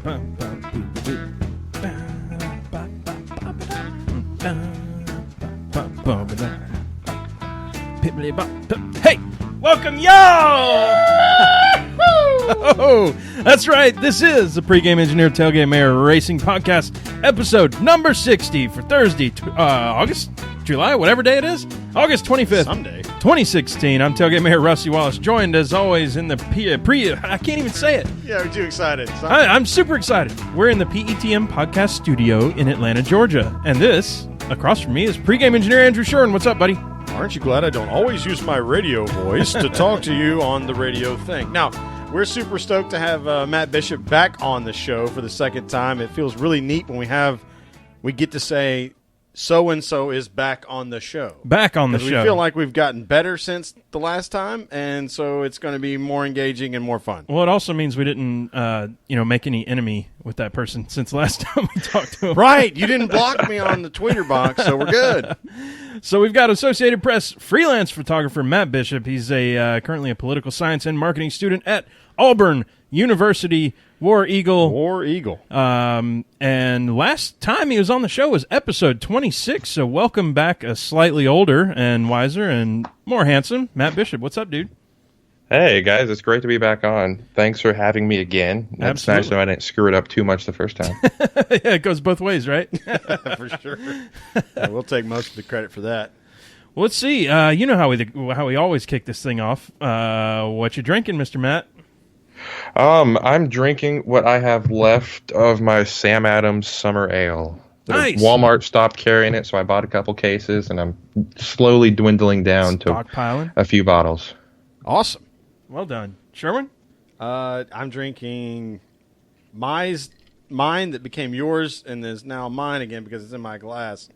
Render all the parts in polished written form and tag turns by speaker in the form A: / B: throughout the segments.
A: Hey, welcome y'all! Oh, that's right. This is the Pregame Engineer Tailgate Mayor Racing Podcast, episode number 60 for Thursday, July, whatever day it is, August 25th,
B: Sunday,
A: 2016. I'm Tailgate Mayor Rusty Wallace, joined as always in the I can't even say it.
B: Yeah, we're too excited.
A: I'm super excited. We're in the PETM podcast studio in Atlanta, Georgia, and this, across from me, is Pregame Engineer Andrew Sherwin. What's up, buddy?
B: Aren't you glad I don't always use my radio voice to talk to you on the radio thing? Now, we're super stoked to have Matt Bishop back on the show for the second time. It feels really neat when we get to say so-and-so is back on the show.
A: Back on the show.
B: We feel like we've gotten better since the last time, and so it's going to be more engaging and more fun.
A: Well, it also means we didn't, make any enemy with that person since last time we talked to him.
B: Right. You didn't block me on the Twitter box, so we're good.
A: So we've got Associated Press freelance photographer Matt Bishop. He's currently a political science and marketing student at Auburn University. War Eagle. And last time he was on the show was episode 26, so welcome back a slightly older and wiser and more handsome Matt Bishop. What's up, dude?
C: Hey, guys, it's great to be back on. Thanks for having me again. That's nice so I didn't screw it up too much the first time.
A: Yeah, it goes both ways, right?
B: For sure. Yeah, we'll take most of the credit for that.
A: Well, let's see. You know how we always kick this thing off. What you drinking, Mr. Matt?
C: I'm drinking what I have left of my Sam Adams Summer Ale.
A: Nice.
C: Walmart stopped carrying it, so I bought a couple cases, and I'm slowly dwindling down to a few bottles.
B: Awesome.
A: Well done. Sherwin?
B: I'm drinking mine that became yours and is now mine again because it's in my glass.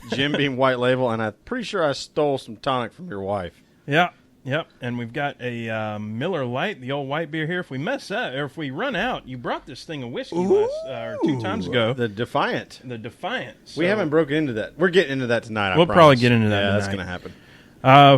B: Jim Beam White Label, and I'm pretty sure I stole some tonic from your wife.
A: Yeah. Yep, and we've got a Miller Lite, the old white beer here. If we mess up, or if we run out, you brought this thing of whiskey two times ago.
B: The Defiant.
A: So
B: we haven't broken into that. We're getting into that tonight,
A: We'll probably get into that tonight.
B: That's going to happen.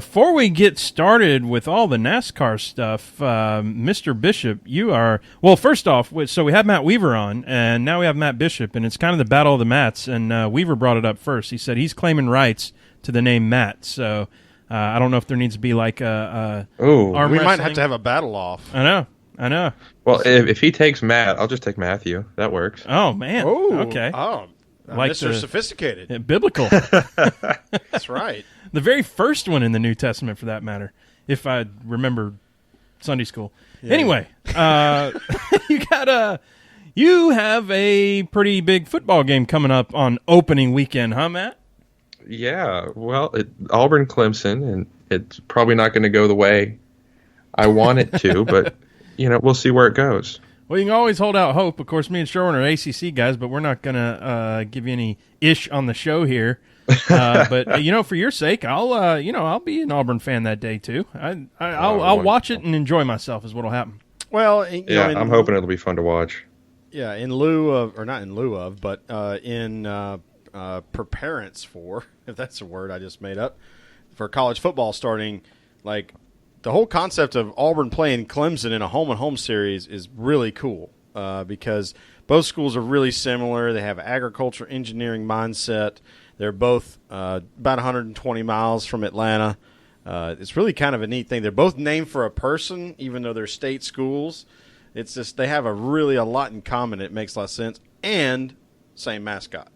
A: Before we get started with all the NASCAR stuff, Mr. Bishop, you are... Well, first off, so we have Matt Weaver on, and now we have Matt Bishop, and it's kind of the battle of the Matts, and Weaver brought it up first. He said he's claiming rights to the name Matt, so... I don't know if there needs to be like a arm
B: we
A: wrestling.
B: might have to have a battle off.
A: I know.
C: Well, if he takes Matt, I'll just take Matthew. That works.
A: Oh, man.
B: Oh,
A: okay.
B: Oh,
A: like
B: Mr. Sophisticated.
A: Biblical.
B: That's right.
A: The very first one in the New Testament, for that matter, if I remember Sunday school. Yeah. Anyway, you have a pretty big football game coming up on opening weekend, huh, Matt?
C: Yeah, well, Auburn-Clemson, and it's probably not going to go the way I want it to, but, we'll see where it goes.
A: Well, you can always hold out hope. Of course, me and Sherwin are ACC guys, but we're not going to give you any ish on the show here. But, for your sake, I'll be an Auburn fan that day, too. I'll watch it and enjoy myself is what will happen.
B: Well,
C: I'm hoping it'll be fun to watch.
B: Yeah, in lieu of, or not in lieu of, but in preparance for, if that's a word I just made up, for college football starting, like the whole concept of Auburn playing Clemson in a home-and-home series is really cool because both schools are really similar. They have agriculture engineering mindset. They're both about 120 miles from Atlanta. It's really kind of a neat thing. They're both named for a person, even though they're state schools. It's just they have a lot in common. It makes a lot of sense. And same mascot.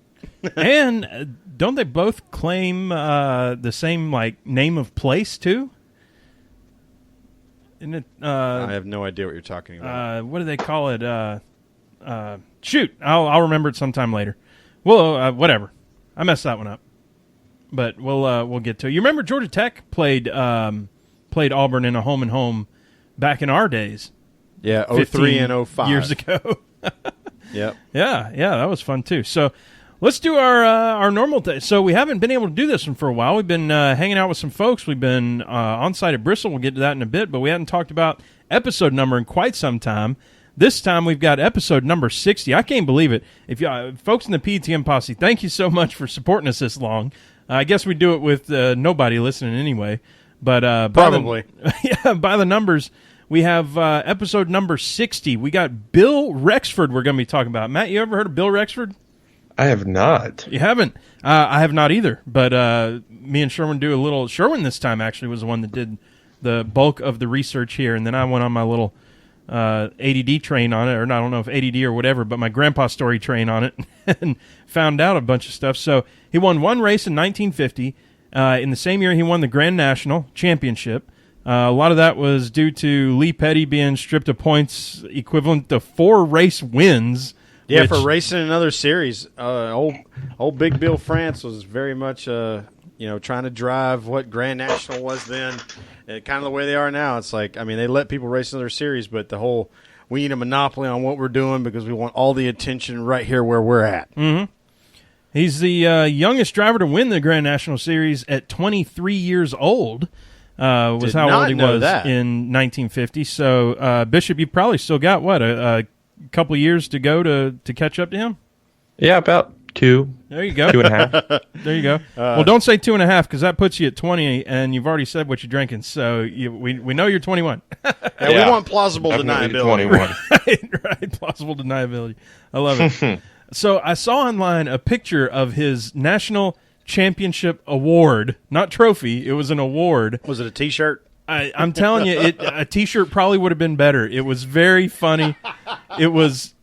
A: And don't they both claim the same name of place too? Isn't it,
B: I have no idea what you're talking about.
A: What do they call it? Shoot, I'll remember it sometime later. Well, whatever. I messed that one up, but we'll get to it. You remember Georgia Tech played Auburn in a home and home back in our days.
B: Yeah, 03 and 05
A: years ago.
B: Yep.
A: Yeah, that was fun too. So. Let's do our normal thing. So we haven't been able to do this one for a while. We've been hanging out with some folks. We've been on site at Bristol. We'll get to that in a bit, but we hadn't talked about episode number in quite some time. This time we've got episode number 60. I can't believe it. If you folks in the PETM posse, thank you so much for supporting us this long. I guess we do it with nobody listening anyway. But
B: probably,
A: by the numbers, we have episode number 60. We got Bill Rexford we're going to be talking about. Matt, you ever heard of Bill Rexford?
C: I have not.
A: You haven't? I have not either. But me and Sherwin do a little. Sherwin this time actually was the one that did the bulk of the research here, and then I went on my little ADD train on it, or I don't know if ADD or whatever, but my grandpa story train on it, and found out a bunch of stuff. So he won one race in 1950. In the same year, he won the Grand National Championship. A lot of that was due to Lee Petty being stripped of points equivalent to 4 race wins.
B: Yeah, for racing another series. Old Big Bill France was very much, trying to drive what Grand National was then, and kind of the way they are now. It's like, I mean, they let people race another series, but the whole, we need a monopoly on what we're doing because we want all the attention right here where we're at.
A: Mm-hmm. He's the youngest driver to win the Grand National Series at 23 years old. Was how old he was in 1950. So, Bishop, you probably still got, a couple of years to go to catch up to him?
C: Yeah, about 2.
A: There you go.
C: 2.5.
A: There you go. Well, don't say 2.5 because that puts you at 20, and you've already said what you're drinking. So we know you're 21.
B: We want plausible deniability.
C: 21.
A: Right. Plausible deniability. I love it. So I saw online a picture of his national championship award, not trophy. It was an award.
B: Was it a T-shirt?
A: I'm telling you, a T-shirt probably would have been better. It was very funny. It was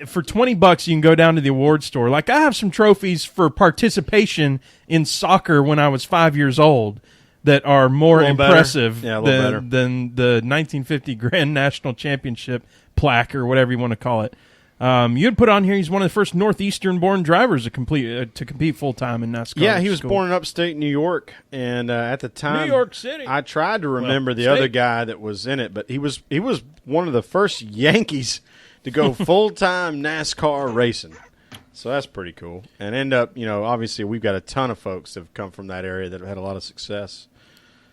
A: for $20. You can go down to the award store. Like, I have some trophies for participation in soccer when I was 5 years old that are more impressive than the 1950 Grand National Championship plaque or whatever you want to call it. You had put on here he's one of the first Northeastern-born drivers to compete full-time in NASCAR.
B: Yeah, he was born in upstate New York, and at the time,
A: New York City.
B: I tried to remember the other guy that was in it, but he was one of the first Yankees to go full-time NASCAR racing. So that's pretty cool. And end up, obviously we've got a ton of folks that have come from that area that have had a lot of success.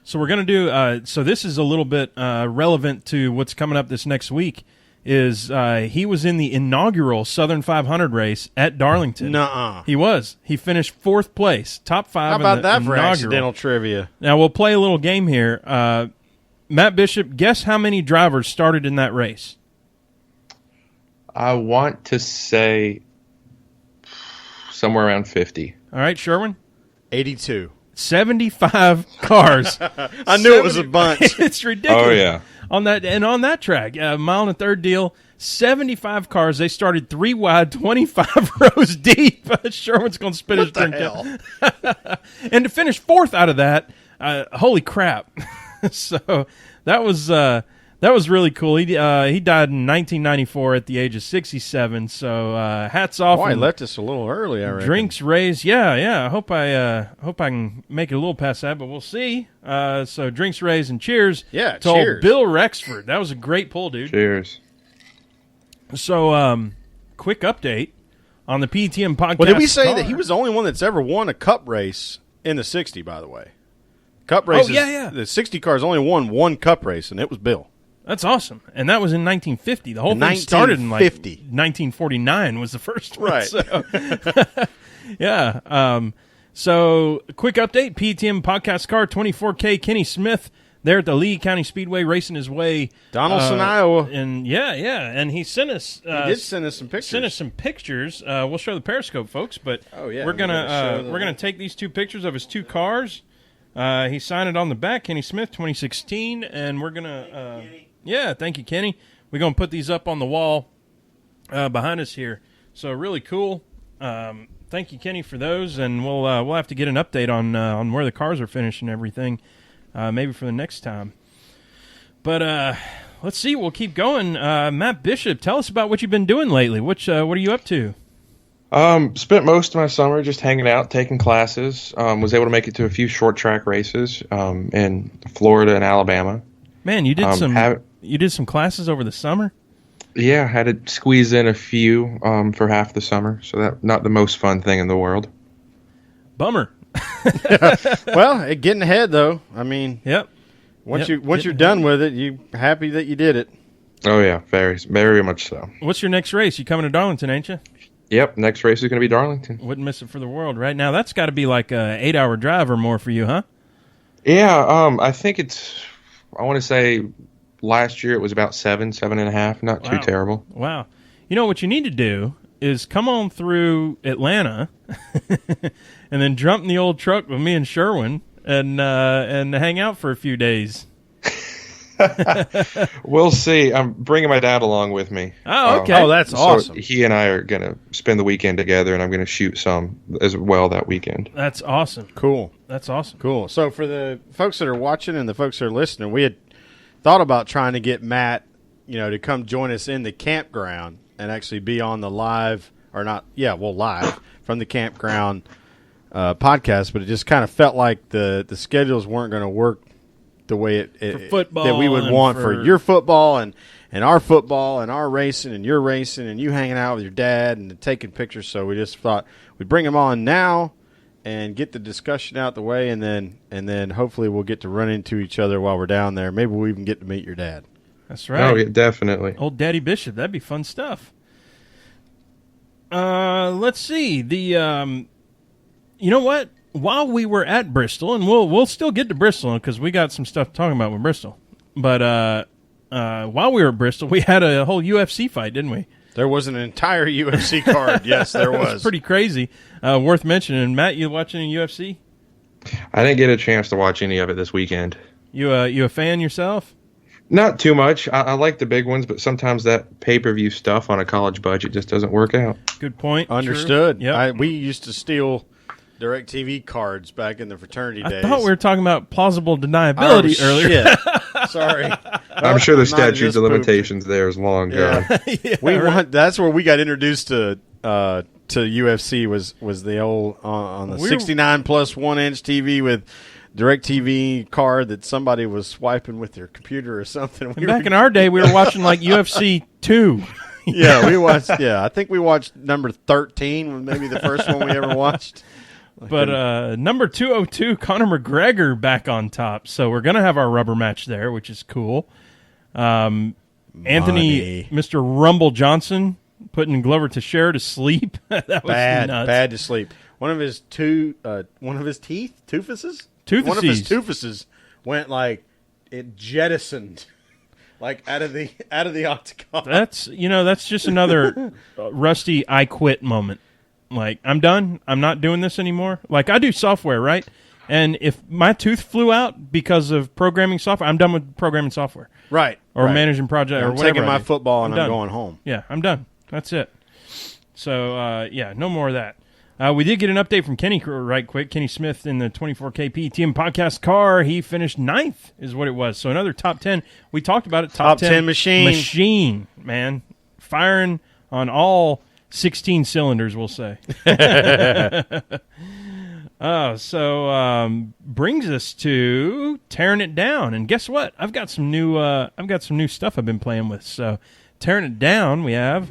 A: So we're going to do so this is a little bit relevant to what's coming up this next week. Is he was in the inaugural Southern 500 race at Darlington.
B: Nuh-uh.
A: He was. He finished 4th place, top 5
B: How about
A: in the
B: that for
A: inaugural.
B: accidental trivia?
A: Now, we'll play a little game here. Matt Bishop, guess how many drivers started in that race?
C: I want to say somewhere around 50.
A: All right, Sherwin?
B: 82.
A: 75 cars.
B: I knew it was a bunch.
A: It's ridiculous.
C: Oh, yeah.
A: On that track, a mile and a third deal, 75 cars. They started 3 wide, 25 rows deep. Sherwin's going to spit his drink out. And to finish 4th out of that, holy crap. So that was really cool. He died in 1994 at the age of 67. So hats off.
B: Boy, he left us a little early, I reckon.
A: Drinks raised. Yeah. I hope I can make it a little past that, but we'll see. So drinks raised and cheers.
B: Yeah,
A: to old
B: cheers.
A: Bill Rexford. That was a great pull, dude.
C: Cheers.
A: So quick update on the PETM podcast.
B: Well, did we say that he was the only one that's ever won a cup race in the 60, by the way? Cup races.
A: Oh, yeah.
B: The 60 cars only won one cup race, and it was Bill.
A: That's awesome. And that was in 1950. The whole thing started in 1949 was the first one.
B: Right.
A: So. Yeah. So quick update. PETM podcast car 24K Kenny Smith there at the Lee County Speedway racing his way.
B: Donaldson, Iowa.
A: And yeah. And he sent us.
B: He did send us some pictures.
A: Sent us some pictures. We'll show the Periscope, folks. But we're gonna take these 2 pictures of his 2 cars. He signed it on the back, Kenny Smith, 2016, and we're gonna. Thank you, Kenny. We're gonna put these up on the wall behind us here. So really cool. Thank you, Kenny, for those, and we'll have to get an update on where the cars are finished and everything, maybe for the next time. But let's see. We'll keep going. Matt Bishop, tell us about what you've been doing lately. What are you up to?
C: Spent most of my summer just hanging out, taking classes. Was able to make it to a few short track races in Florida and Alabama.
A: Man, you did you did some classes over the summer?
C: Yeah, had to squeeze in a few for half the summer, so that not the most fun thing in the world.
A: Bummer.
B: Well, getting ahead though. I mean,
A: yep.
B: Once you're done with it, you happy that you did it.
C: Oh yeah, very very much so.
A: What's your next race? You coming to Darlington, ain't you?
C: Yep, next race is going to be Darlington.
A: Wouldn't miss it for the world. Right now, that's got to be like a 8-hour drive or more for you, huh?
C: Yeah, I think it's. I want to say last year it was about 7.5. Not too terrible.
A: Wow. You know what you need to do is come on through Atlanta and then jump in the old truck with me and Sherwin and hang out for a few days.
C: We'll see. I'm bringing my dad along with me.
A: Oh, okay.
B: Oh, that's awesome.
C: He and I are going to spend the weekend together, and I'm going to shoot some as well that weekend.
A: That's awesome.
B: Cool.
A: That's awesome.
B: Cool. So for the folks that are watching and the folks that are listening, we had thought about trying to get Matt, to come join us in the campground and actually be on the live from the campground podcast, but it just kind of felt like the schedules weren't going to work the way
A: for football
B: that we would want for your football and our football and our racing and your racing and you hanging out with your dad and taking pictures. So we just thought we'd bring him on now and get the discussion out the way, and then hopefully we'll get to run into each other while we're down there. Maybe we'll even get to meet your dad.
A: That's right.
C: Oh, yeah, definitely.
A: Old Daddy Bishop. That'd be fun stuff. Let's see. You know what? While we were at Bristol, and we'll still get to Bristol because we got some stuff talking about with Bristol. But while we were at Bristol, we had a whole UFC fight, didn't we?
B: There was an entire UFC card. Yes, there was.
A: It was pretty crazy. Worth mentioning. Matt, you watching any UFC?
C: I didn't get a chance to watch any of it this weekend.
A: You a fan yourself?
C: Not too much. I like the big ones, but sometimes that pay-per-view stuff on a college budget just doesn't work out.
A: Good point.
B: Understood.
A: Yeah.
B: We used to steal DirecTV cards back in the fraternity days.
A: I thought we were talking about plausible deniability earlier.
B: Shit. Sorry.
C: I'm sure the statute of limitations there is long gone.
A: Yeah,
B: that's where we got introduced to UFC was the old on the 69 plus 1 inch TV with DirecTV card that somebody was swiping with their computer or something.
A: Back in our day, we were watching like UFC 2.
B: Yeah, we watched. Yeah, I think we watched number 13 was maybe the first one we ever watched.
A: But number 202, Conor McGregor back on top. So we're going to have our rubber match there, which is cool. Anthony, Mr. Rumble Johnson, putting Glover Teixeira to sleep. That was nuts.
B: Bad to sleep. One of his teeth, toofuses?
A: Toothuses.
B: One of his toofuses went like it jettisoned like out of the octagon.
A: That's just another rusty I quit moment. Like, I'm done. I'm not doing this anymore. Like, I do software, right? And if my tooth flew out because of programming software, I'm done with programming software.
B: Right.
A: Or managing project or whatever.
B: I'm taking my football and I'm going home.
A: Yeah, I'm done. That's it. So, no more of that. We did get an update from Kenny right quick. Kenny Smith in the 24K PETM podcast car. He finished 9th is what it was. So another top 10. We talked about it.
B: Top 10 machine.
A: Machine, man. Firing on all 16 cylinders, we'll say. Brings us to tearing it down. And guess what? I've got some new stuff I've been playing with. So tearing it down, we have.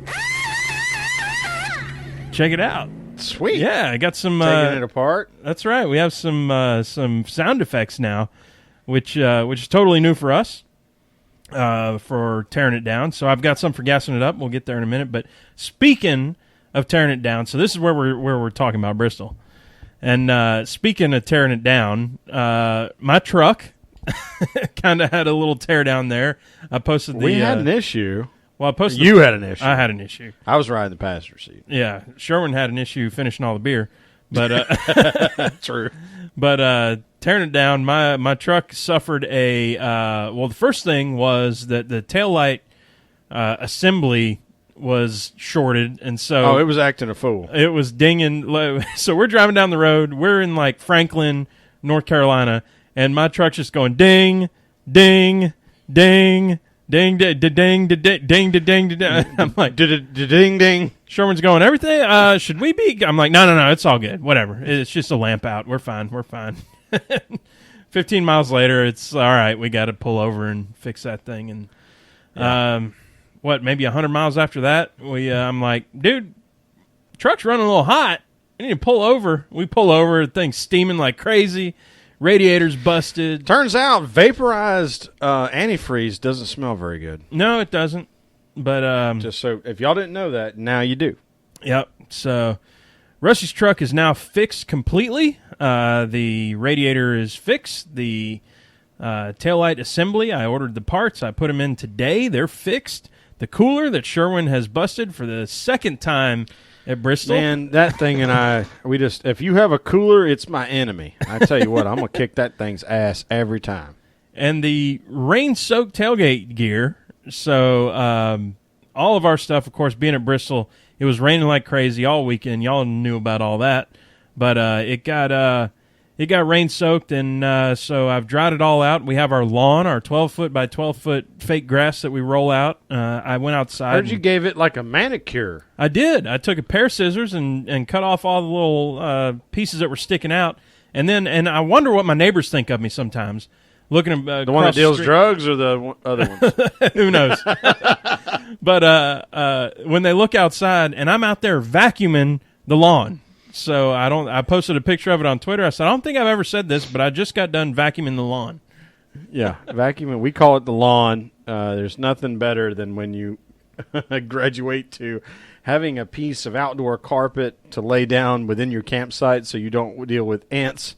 A: Check it out.
B: Sweet.
A: Yeah, I got some
B: taking it apart.
A: That's right. We have some sound effects now, which is totally new for us. For tearing it down. So I've got some for gassing it up. We'll get there in a minute. But speaking of tearing it down, so this is where we're talking about Bristol. And speaking of tearing it down, my truck kind of had a little tear down there. I posted
B: We had an issue.
A: Well, I posted.
B: You had an issue.
A: I had an issue.
B: I was riding the passenger seat.
A: Yeah, Sherwin had an issue finishing all the beer, but
B: true.
A: But tearing it down, my truck suffered a the first thing was that the taillight assembly was shorted, and so
B: it was acting a fool.
A: It was dinging. So we're driving down the road. We're in like Franklin, North Carolina, and my truck's just going ding, ding, ding. Ding, ding, ding, ding, ding, ding, ding. I'm like,
B: ding, ding.
A: Sherman's going, everything, should we be? I'm like, no, it's all good. Whatever. It's just a lamp out. We're fine. 15 miles later, it's all right. We got to pull over and fix that thing. And maybe 100 miles after that, I'm like, dude, truck's running a little hot. I need to pull over. We pull over. The thing's steaming like crazy. Radiator's busted.
B: Turns out vaporized antifreeze doesn't smell very good.
A: No, it doesn't. But
B: just so if y'all didn't know that, now you do.
A: Yep. So Rusty's truck is now fixed completely. The radiator is fixed. The Taillight assembly, I ordered the parts. I put them in today. They're fixed. The cooler that Sherwin has busted for the second time at Bristol.
B: Man, that thing and if you have a cooler, it's my enemy. I tell you what, I'm going to kick that thing's ass every time.
A: And the rain-soaked tailgate gear. So all of our stuff, of course, being at Bristol, it was raining like crazy all weekend. Y'all knew about all that. But it got rain-soaked, and so I've dried it all out. We have our lawn, our 12-foot by 12-foot fake grass that we roll out. I went outside.
B: Heard you gave it like a manicure.
A: I did. I took a pair of scissors and cut off all the little pieces that were sticking out. And I wonder what my neighbors think of me sometimes. Looking at
B: the one that deals drugs or the other ones?
A: Who knows? But when they look outside, and I'm out there vacuuming the lawn. So I posted a picture of it on Twitter. I said, I don't think I've ever said this, but I just got done vacuuming the lawn.
B: Yeah, vacuuming. We call it the lawn. There's nothing better than when you graduate to having a piece of outdoor carpet to lay down within your campsite so you don't deal with ants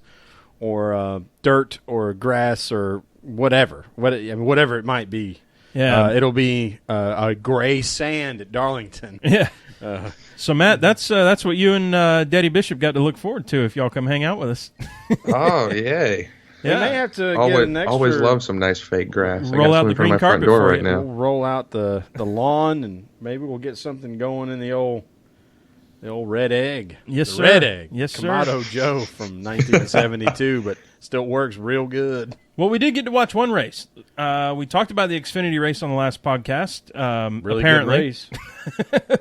B: or dirt or grass or whatever it might be.
A: Yeah,
B: it'll be a gray sand at Darlington.
A: Yeah. So Matt, that's what you and Daddy Bishop got to look forward to if y'all come hang out with us.
C: Oh, yay!
B: Yeah. They may have to get an extra.
C: Always love some nice fake grass.
A: Roll out the green carpet for
C: right
A: you.
C: now.
B: We'll roll out the lawn, and maybe we'll get something going in the old red egg.
A: Yes,
B: the
A: sir.
B: Red egg.
A: Yes, sir.
B: Kamado Joe from 1972, but still works real good.
A: Well, we did get to watch one race. We talked about the Xfinity race on the last podcast.
B: Really
A: apparently.
B: good race.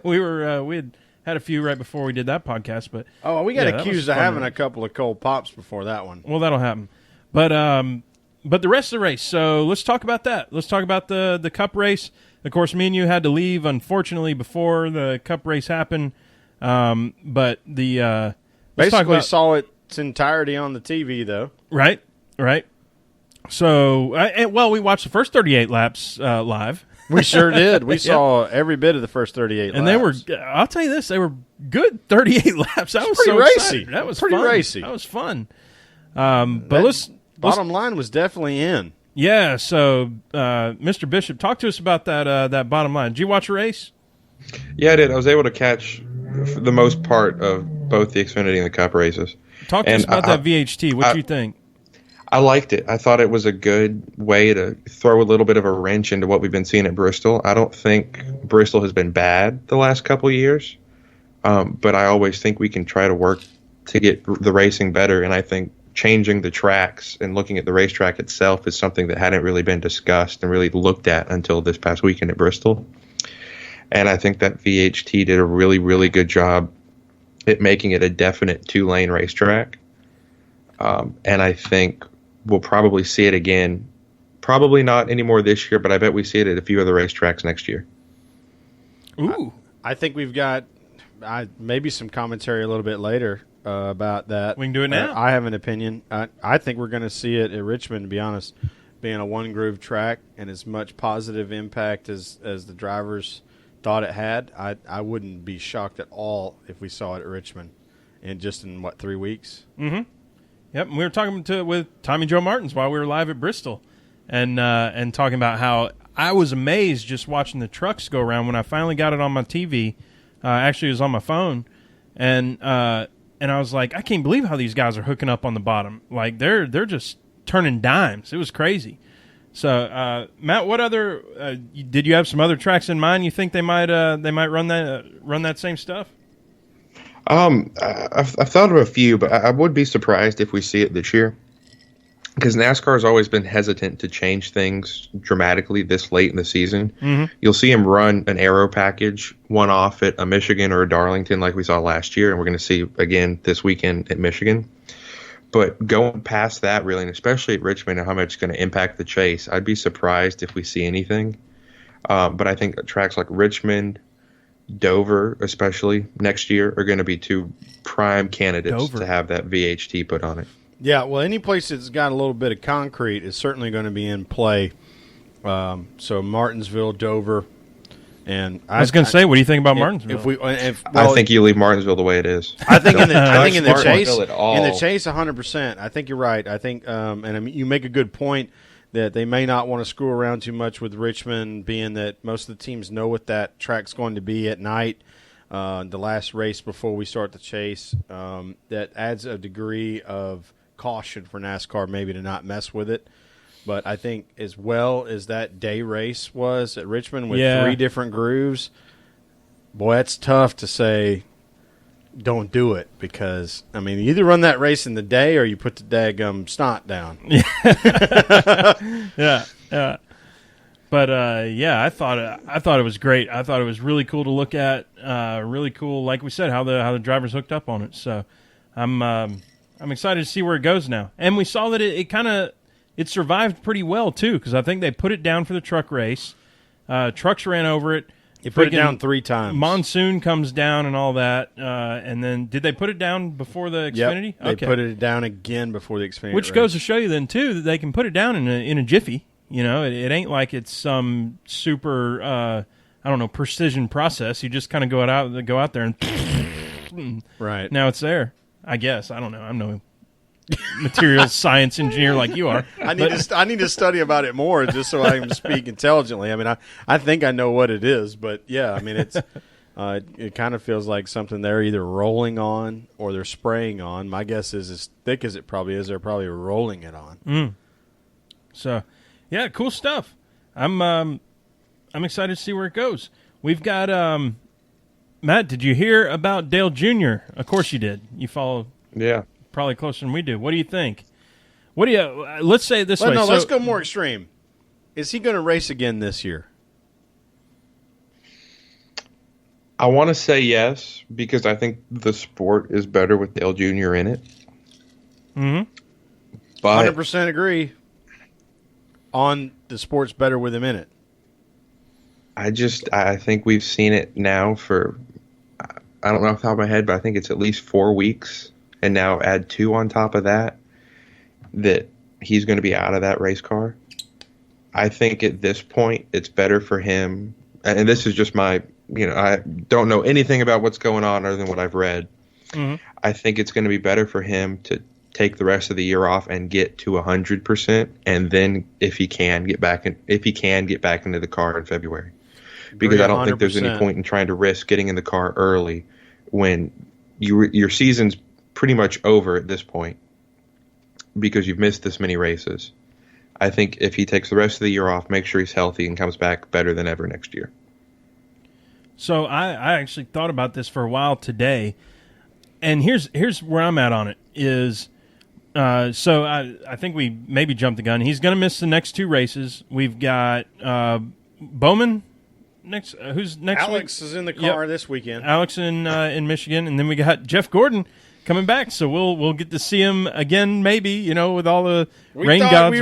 A: we had a few right before we did that podcast, but
B: we got accused of having
A: race.
B: a couple of cold pops before that one.
A: Well, that'll happen. But the rest of the race. So let's talk about that. Let's talk about the Cup race. Of course, me and you had to leave, unfortunately, before the Cup race happened. But the
B: basically saw its entirety on the TV, though.
A: Right. So, we watched the first 38 laps live.
B: We sure did. We saw every bit of the first 38
A: and
B: laps.
A: I'll tell you this, they were good 38 laps. That was
B: pretty
A: so
B: racy.
A: Exciting. That was
B: pretty
A: fun.
B: racy.
A: That was fun. But
B: bottom line was definitely in.
A: Yeah, so Mr. Bishop, talk to us about that bottom line. Did you watch a race?
C: Yeah, I did. I was able to catch the most part of both the Xfinity and the Cup races.
A: Talk to us about that VHT. What do you think?
C: I liked it. I thought it was a good way to throw a little bit of a wrench into what we've been seeing at Bristol. I don't think Bristol has been bad the last couple of years, but I always think we can try to work to get the racing better, and I think changing the tracks and looking at the racetrack itself is something that hadn't really been discussed and really looked at until this past weekend at Bristol. And I think that VHT did a really, really good job at making it a definite two-lane racetrack. And I think we'll probably see it again. Probably not anymore this year, but I bet we see it at a few other racetracks next year.
A: Ooh.
B: I think we've got maybe some commentary a little bit later about that.
A: We can do it now.
B: I have an opinion. I think we're going to see it at Richmond, to be honest, being a one-groove track and as much positive impact as the drivers thought it had. I wouldn't be shocked at all if we saw it at Richmond in 3 weeks?
A: Mm-hmm. Yep, and we were talking with Tommy Joe Martins while we were live at Bristol and talking about how I was amazed just watching the trucks go around when I finally got it on my TV. Actually, it was on my phone. And I was like, I can't believe how these guys are hooking up on the bottom. Like, they're just turning dimes. It was crazy. So, Matt, what other did you have some other tracks in mind? You think they might run that same stuff?
C: I've thought of a few, but I would be surprised if we see it this year, because NASCAR has always been hesitant to change things dramatically this late in the season.
A: Mm-hmm.
C: You'll see them run an aero package one-off at a Michigan or a Darlington like we saw last year, and we're going to see again this weekend at Michigan. But going past that, really, and especially at Richmond and how much it's going to impact the chase, I'd be surprised if we see anything. But I think tracks like Richmond, Dover, especially next year, are going to be two prime candidates to have that VHT put on it.
B: Yeah, well, any place that's got a little bit of concrete is certainly going to be in play. So Martinsville, Dover, and
A: I was going to say, what do you think about Martinsville?
C: I think you leave Martinsville the way it is.
B: I think in the chase,
C: at all.
B: in the chase, 100%. I think you're right. I think, and I mean, you make a good point that they may not want to screw around too much with Richmond, being that most of the teams know what that track's going to be at night, the last race before we start the chase. That adds a degree of caution for NASCAR maybe to not mess with it. But I think as well as that day race was at Richmond with 3 different grooves, boy, that's tough to say don't do it because, I mean, you either run that race in the day or you put the daggum snot down.
A: Yeah. But I thought it was great. I thought it was really cool to look at. Really cool, like we said, how the drivers hooked up on it. So I'm excited to see where it goes now. And we saw that it survived pretty well too, because I think they put it down for the truck race. Trucks ran over it.
B: You put it down 3 times.
A: Monsoon comes down and all that. And then did they put it down before the Xfinity?
B: Yep, they put it down again before the Xfinity
A: Which
B: race.
A: goes to show you then, too, that they can put it down in a jiffy. You know, it ain't like it's some super, precision process. You just kind of go out there and
B: right.
A: Now it's there, I guess. I don't know. I'm no materials science engineer like you are.
B: I need to study about it more just so I can speak intelligently. I mean, I think I know what it is, but yeah, I mean, it's it kind of feels like something they're either rolling on or they're spraying on. My guess is as thick as it probably is, they're probably rolling it on.
A: So, yeah, cool stuff. I'm excited to see where it goes. We've got Matt. Did you hear about Dale Jr.? Of course you did. You follow.
C: Yeah.
A: Probably closer than we do. What do you think? Let's say it this way.
B: No, let's go more extreme. Is he going to race again this year?
C: I want to say yes, because I think the sport is better with Dale Jr. in it.
A: Mm-hmm.
C: But
B: 100% agree on the sport's better with him in it.
C: I think we've seen it now for, I don't know off the top of my head, but I think it's at least 4 weeks. And now add 2 on top of that he's going to be out of that race car. I think at this point it's better for him, and this is just my, I don't know anything about what's going on other than what I've read.
A: Mm-hmm.
C: I think it's going to be better for him to take the rest of the year off and get to 100%, and then if he can get back into the car in February, because I don't think there's any point in trying to risk getting in the car early when your season's pretty much over at this point because you've missed this many races. I think if he takes the rest of the year off, make sure he's healthy and comes back better than ever next year.
A: So I actually thought about this for a while today, and here's where I'm at on it is, so I think we maybe jumped the gun. He's going to miss the next 2 races. We've got Bowman next. Who's next?
B: Alex is in the car this weekend.
A: Alex in Michigan, and then we got Jeff Gordon coming back, so we'll get to see him again, maybe, with all the rain gods
B: we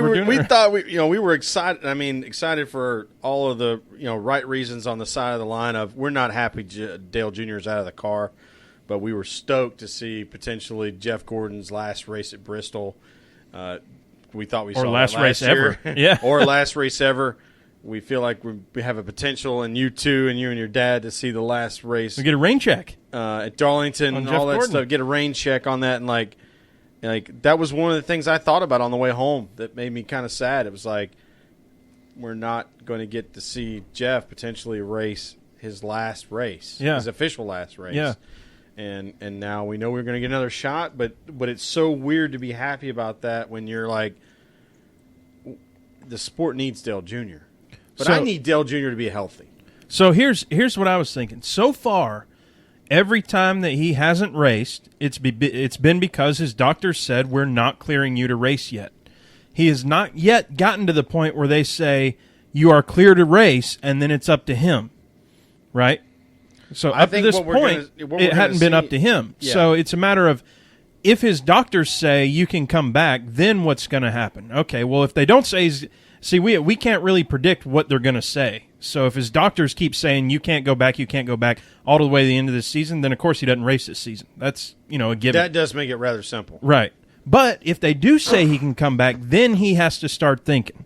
B: were excited. I mean, excited for all of the right reasons on the side of the line of we're not happy Dale Jr. is out of the car, but we were stoked to see potentially Jeff Gordon's last race at Bristol. We thought we saw
A: last race
B: year.
A: ever, yeah,
B: or last race ever. We feel like we have a potential in you two and you and your dad to see the last race.
A: We get a rain check
B: at Darlington and all that
A: Gordon
B: stuff. Get a rain check on that, and like that was one of the things I thought about on the way home that made me kind of sad. It was like we're not going to get to see Jeff potentially race his last race, his official last race.
A: Yeah.
B: And now we know we're going to get another shot, but it's so weird to be happy about that when you're like the sport needs Dale Jr. But I need Dale Jr. to be healthy.
A: So here's what I was thinking. So far, every time that he hasn't raced, it's been because his doctor said we're not clearing you to race yet. He has not yet gotten to the point where they say you are clear to race, and then it's up to him, right? So up to this point, it hadn't been up to him. Yeah. So it's a matter of if his doctors say you can come back, then what's going to happen? Okay, well, if they don't say see, we can't really predict what they're going to say. So if his doctors keep saying you can't go back all the way to the end of the season, then of course he doesn't race this season. That's, a given.
B: That does make it rather simple.
A: Right. But if they do say he can come back, then he has to start thinking.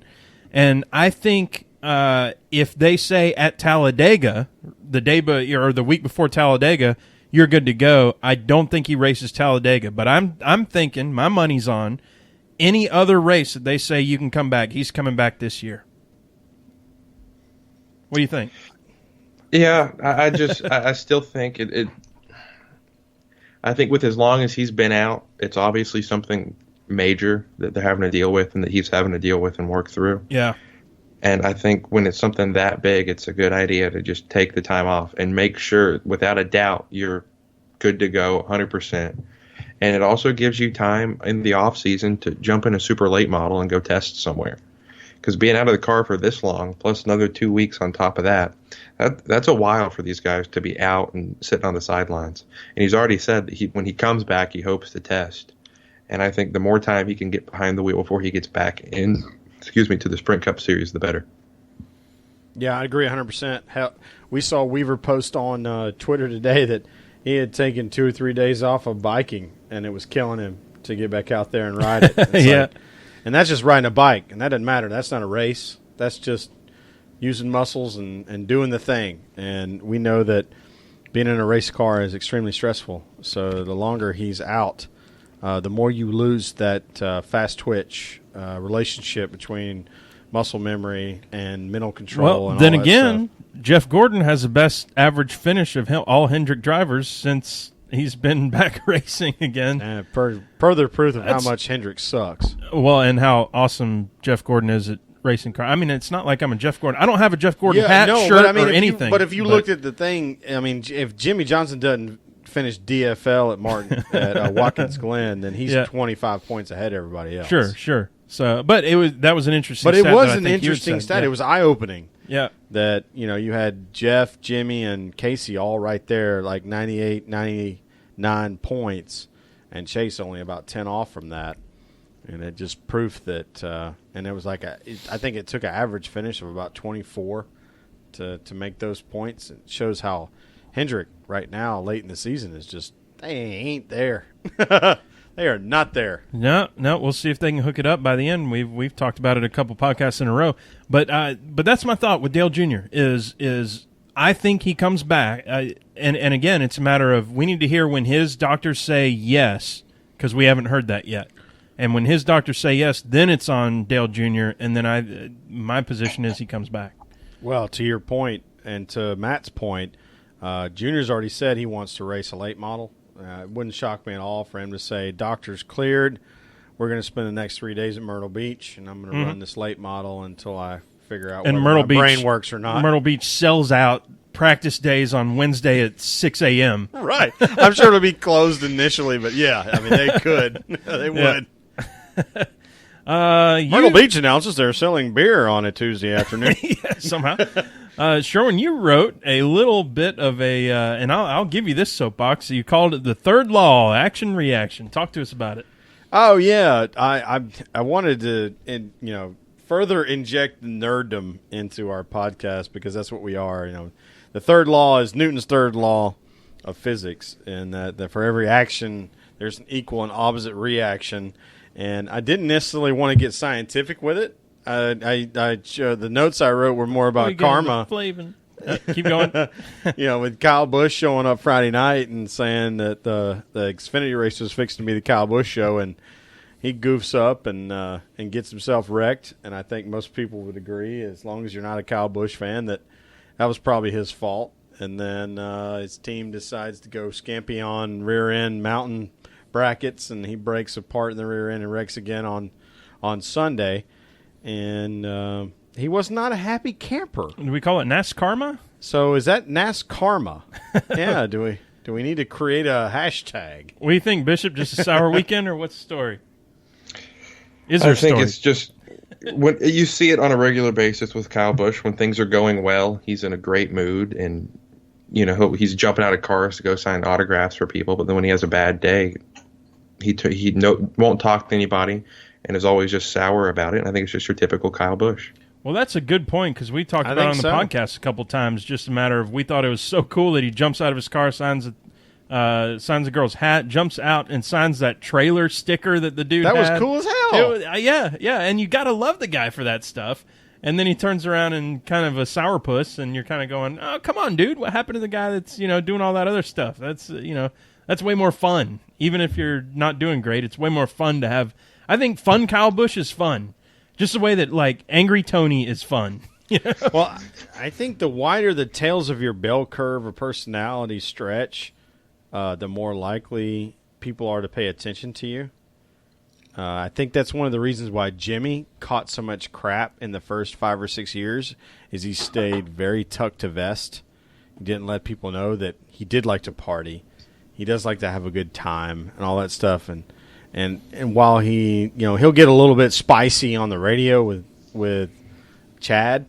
A: And I think if they say at Talladega, the week before Talladega, you're good to go, I don't think he races Talladega. But I'm thinking, my money's on, any other race that they say you can come back, he's coming back this year. What do you think?
C: Yeah, I still think it. I think with as long as he's been out, it's obviously something major that they're having to deal with and that he's having to deal with and work through.
A: Yeah.
C: And I think when it's something that big, it's a good idea to just take the time off and make sure, without a doubt, you're good to go 100%. And it also gives you time in the off season to jump in a super late model and go test somewhere. Because being out of the car for this long, plus another 2 weeks on top of that, that's a while for these guys to be out and sitting on the sidelines. And he's already said that when he comes back, he hopes to test. And I think the more time he can get behind the wheel before he gets back in, to the Sprint Cup Series, the better.
B: Yeah, I agree 100%. We saw Weaver post on Twitter today that he had taken 2 or 3 days off of biking, and it was killing him to get back out there and ride it.
A: Yeah.
B: And that's just riding a bike, and that doesn't matter. That's not a race. That's just using muscles and doing the thing. And we know that being in a race car is extremely stressful. So the longer he's out, the more you lose that fast twitch relationship between muscle memory and mental control.
A: Well,
B: and
A: then
B: all that
A: again,
B: stuff.
A: Jeff Gordon has the best average finish of all Hendrick drivers since he's been back racing again.
B: And further proof of how much Hendrick sucks.
A: Well, and how awesome Jeff Gordon is at racing car. I mean, it's not like I'm a Jeff Gordon. I don't have a Jeff Gordon hat, shirt, or anything.
B: But if you looked at the thing, I mean, if Jimmy Johnson doesn't finish DFL at Martin at Watkins Glen, then he's 25 points ahead of everybody else.
A: Sure. So, but that was an interesting.
B: But
A: stat
B: it was
A: that
B: an interesting stat. Yeah. It was eye opening.
A: Yeah.
B: That you had Jeff, Jimmy, and Casey all right there, like 98, 99 points, and Chase only about 10 off from that. And it just proof that, and it was like I think it took an average finish of about 24 to make those points. It shows how Hendrick right now, late in the season, is just they ain't there. They are not there.
A: No. We'll see if they can hook it up by the end. We've talked about it a couple podcasts in a row, but that's my thought with Dale Jr. is I think he comes back, and again, it's a matter of we need to hear when his doctors say yes, because we haven't heard that yet. And when his doctors say yes, then it's on Dale Jr., and then my position is he comes back.
B: Well, to your point and to Matt's point, Junior's already said he wants to race a late model. It wouldn't shock me at all for him to say, doctor's cleared, we're going to spend the next 3 days at Myrtle Beach, and I'm going to run this late model until I figure out whether my brain works or not.
A: Myrtle Beach sells out practice days on Wednesday at 6 a.m.
B: Right. I'm sure it'll be closed initially, but yeah, I mean, they could. They would. Myrtle Beach announces they're selling beer on a Tuesday afternoon.
A: Yeah, somehow. Sherwin, you wrote a little bit of a, and I'll give you this soapbox. You called it the third law, action reaction. Talk to us about it.
B: Oh yeah, I wanted to, further inject the nerddom into our podcast because that's what we are. The third law is Newton's third law of physics, and that for every action there's an equal and opposite reaction. And I didn't necessarily want to get scientific with it. The notes I wrote were more about karma.
A: Keep going.
B: With Kyle Busch showing up Friday night and saying that the Xfinity race was fixing to be the Kyle Busch show, and he goofs up and gets himself wrecked. And I think most people would agree, as long as you're not a Kyle Busch fan, that was probably his fault. And then his team decides to go scampy on rear end mountain brackets, and he breaks apart in the rear end and wrecks again on Sunday. And he was not a happy camper.
A: Do we call it NASCarma?
B: So is that NASCarma? Yeah. Do we need to create a hashtag?
A: What do you think, Bishop? Just a sour weekend, or what's the story?
C: I think it's just when you see it on a regular basis with Kyle Busch. When things are going well, he's in a great mood, and he's jumping out of cars to go sign autographs for people. But then when he has a bad day, he won't talk to anybody and is always just sour about it. And I think it's just your typical Kyle Busch.
A: Well, that's a good point, because we talked about it on the podcast a couple times. Just a matter of we thought it was so cool that he jumps out of his car, signs the girl's hat, jumps out and signs that trailer sticker that the dude had.
B: That was cool as hell.
A: Yeah, and you got to love the guy for that stuff. And then he turns around and kind of a sourpuss, and you're kind of going, "Oh, come on, dude! What happened to the guy that's doing all that other stuff? That's way more fun. Even if you're not doing great, it's way more fun to have I think fun Kyle Busch is fun, just the way that like Angry Tony is fun.
B: Well, I think the wider the tails of your bell curve or personality stretch, the more likely people are to pay attention to you. I think that's one of the reasons why Jimmy caught so much crap in the first 5 or 6 years is he stayed very tucked to vest. He didn't let people know that he did like to party. He does like to have a good time and all that stuff. And while he, he'll get a little bit spicy on the radio with Chad,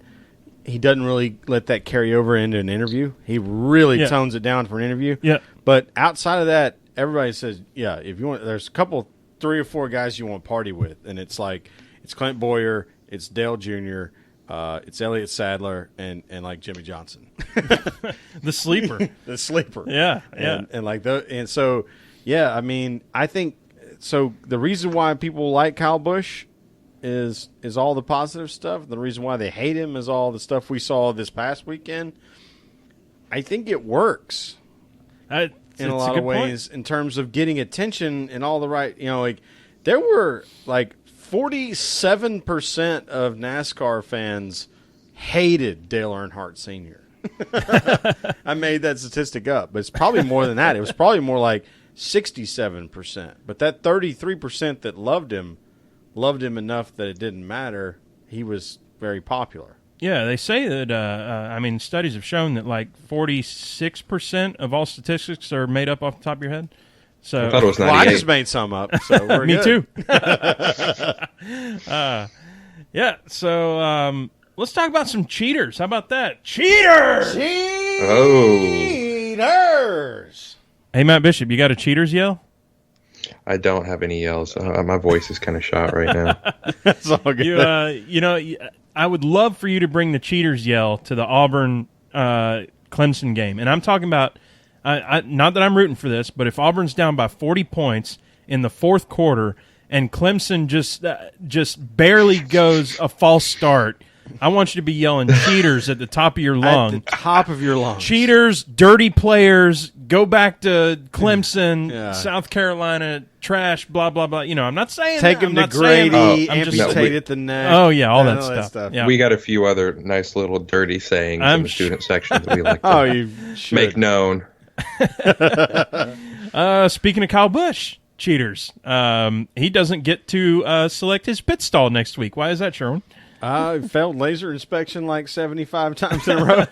B: he doesn't really let that carry over into an interview. He really tones it down for an interview.
A: Yeah.
B: But outside of that, everybody says, yeah, if you want, there's a couple, 3 or 4 guys you want to party with, and it's like it's Clint Boyer, it's Dale Jr., it's Elliott Sadler, and like Jimmy Johnson,
A: The sleeper.
B: the sleeper.
A: Yeah,
B: and so I mean, I think so. The reason why people like Kyle Busch is all the positive stuff. The reason why they hate him is all the stuff we saw this past weekend. I think it works. In a lot of ways, in terms of getting attention and all the right, like there were like 47% of NASCAR fans hated Dale Earnhardt Sr. I made that statistic up, but it's probably more than that. It was probably more like 67%. But that 33% that loved him enough that it didn't matter. He was very popular.
A: Yeah, they say that, studies have shown that like 46% of all statistics are made up off the top of your head. So,
C: I thought it was 98.
B: Well, I just made some up, so we're
A: Me
B: good.
A: too. So let's talk about some cheaters. How about that? Cheaters!
B: Cheaters!
A: Hey, Matt Bishop, you got a cheaters yell?
C: I don't have any yells. My voice is kind of shot right now.
B: That's all good.
A: I would love for you to bring the cheaters yell to the Auburn Clemson game. And I'm talking about, not that I'm rooting for this, but if Auburn's down by 40 points in the fourth quarter and Clemson just barely goes a false start, I want you to be yelling cheaters at the top of your lungs.
B: At the top of your lungs.
A: Cheaters, dirty players, go back to Clemson, South Carolina, trash, blah, blah, blah. I'm not saying
B: take them to Grady, amputate at the neck.
A: Oh, yeah, all that stuff. Yeah.
C: We got a few other nice little dirty sayings in the student section that we like to
B: you
C: make known.
A: Speaking of Kyle Busch, cheaters, he doesn't get to select his pit stall next week. Why is that, Sherwin?
B: Failed laser inspection like 75 times in a row.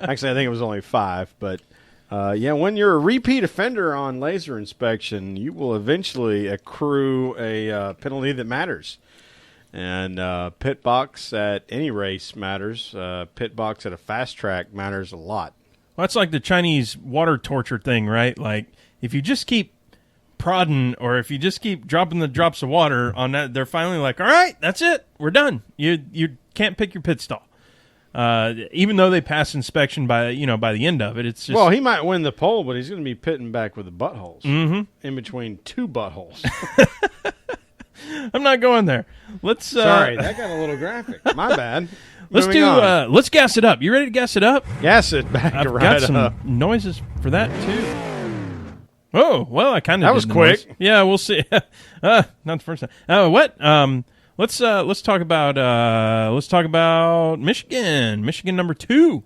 B: Actually, I think it was only 5. But, when you're a repeat offender on laser inspection, you will eventually accrue a penalty that matters. And pit box at any race matters. Pit box at a fast track matters a lot.
A: Well, that's like the Chinese water torture thing, right? Like, if you just keep prodding or if you just keep dropping the drops of water on that, they're finally like, all right, that's it. We're done. You can't pick your pit stall. Even though they pass inspection by the end of it, it's just...
B: Well, he might win the pole, but he's going to be pitting back with the buttholes. In between 2 buttholes.
A: I'm not going there. Let's...
B: Sorry, that got a little graphic. My bad.
A: Let's gas it up. You ready to gas it up?
B: Gas it back
A: I've
B: right
A: got some
B: up.
A: noises for that, too. Oh, well, I kind of
B: That was quick.
A: Noise. Yeah, we'll see. Not the first time. What? Let's talk about Michigan. Michigan number 2.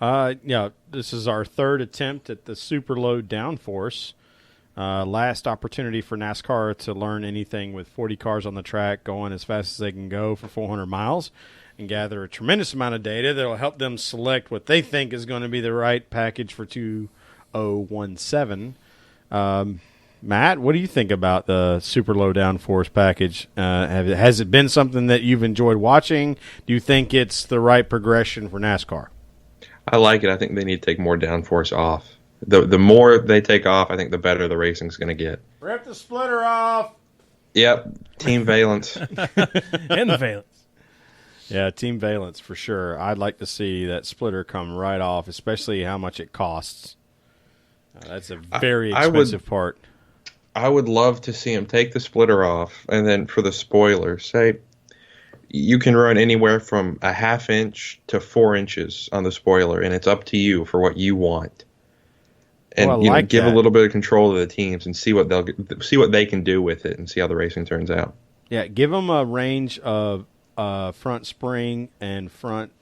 B: This is our 3rd attempt at the super low downforce. Last opportunity for NASCAR to learn anything with 40 cars on the track going as fast as they can go for 400 miles and gather a tremendous amount of data that will help them select what they think is going to be the right package for 2017. Matt, what do you think about the super low downforce package? Has it been something that you've enjoyed watching? Do you think it's the right progression for NASCAR?
C: I like it. I think they need to take more downforce off. The more they take off, I think the better the racing's going to get.
B: Rip the splitter off.
C: Yep, Team Valence.
A: And the Valence.
B: Yeah, Team Valence for sure. I'd like to see that splitter come right off, especially how much it costs. That's a very expensive part.
C: I would love to see him take the splitter off, and then for the spoiler, say you can run anywhere from a ½ inch to 4 inches on the spoiler, and it's up to you for what you want. and
B: I like
C: give
B: that.
C: a little bit of control to the teams and see what they can do with it and see how the racing turns out.
B: Yeah, give them a range of front spring and front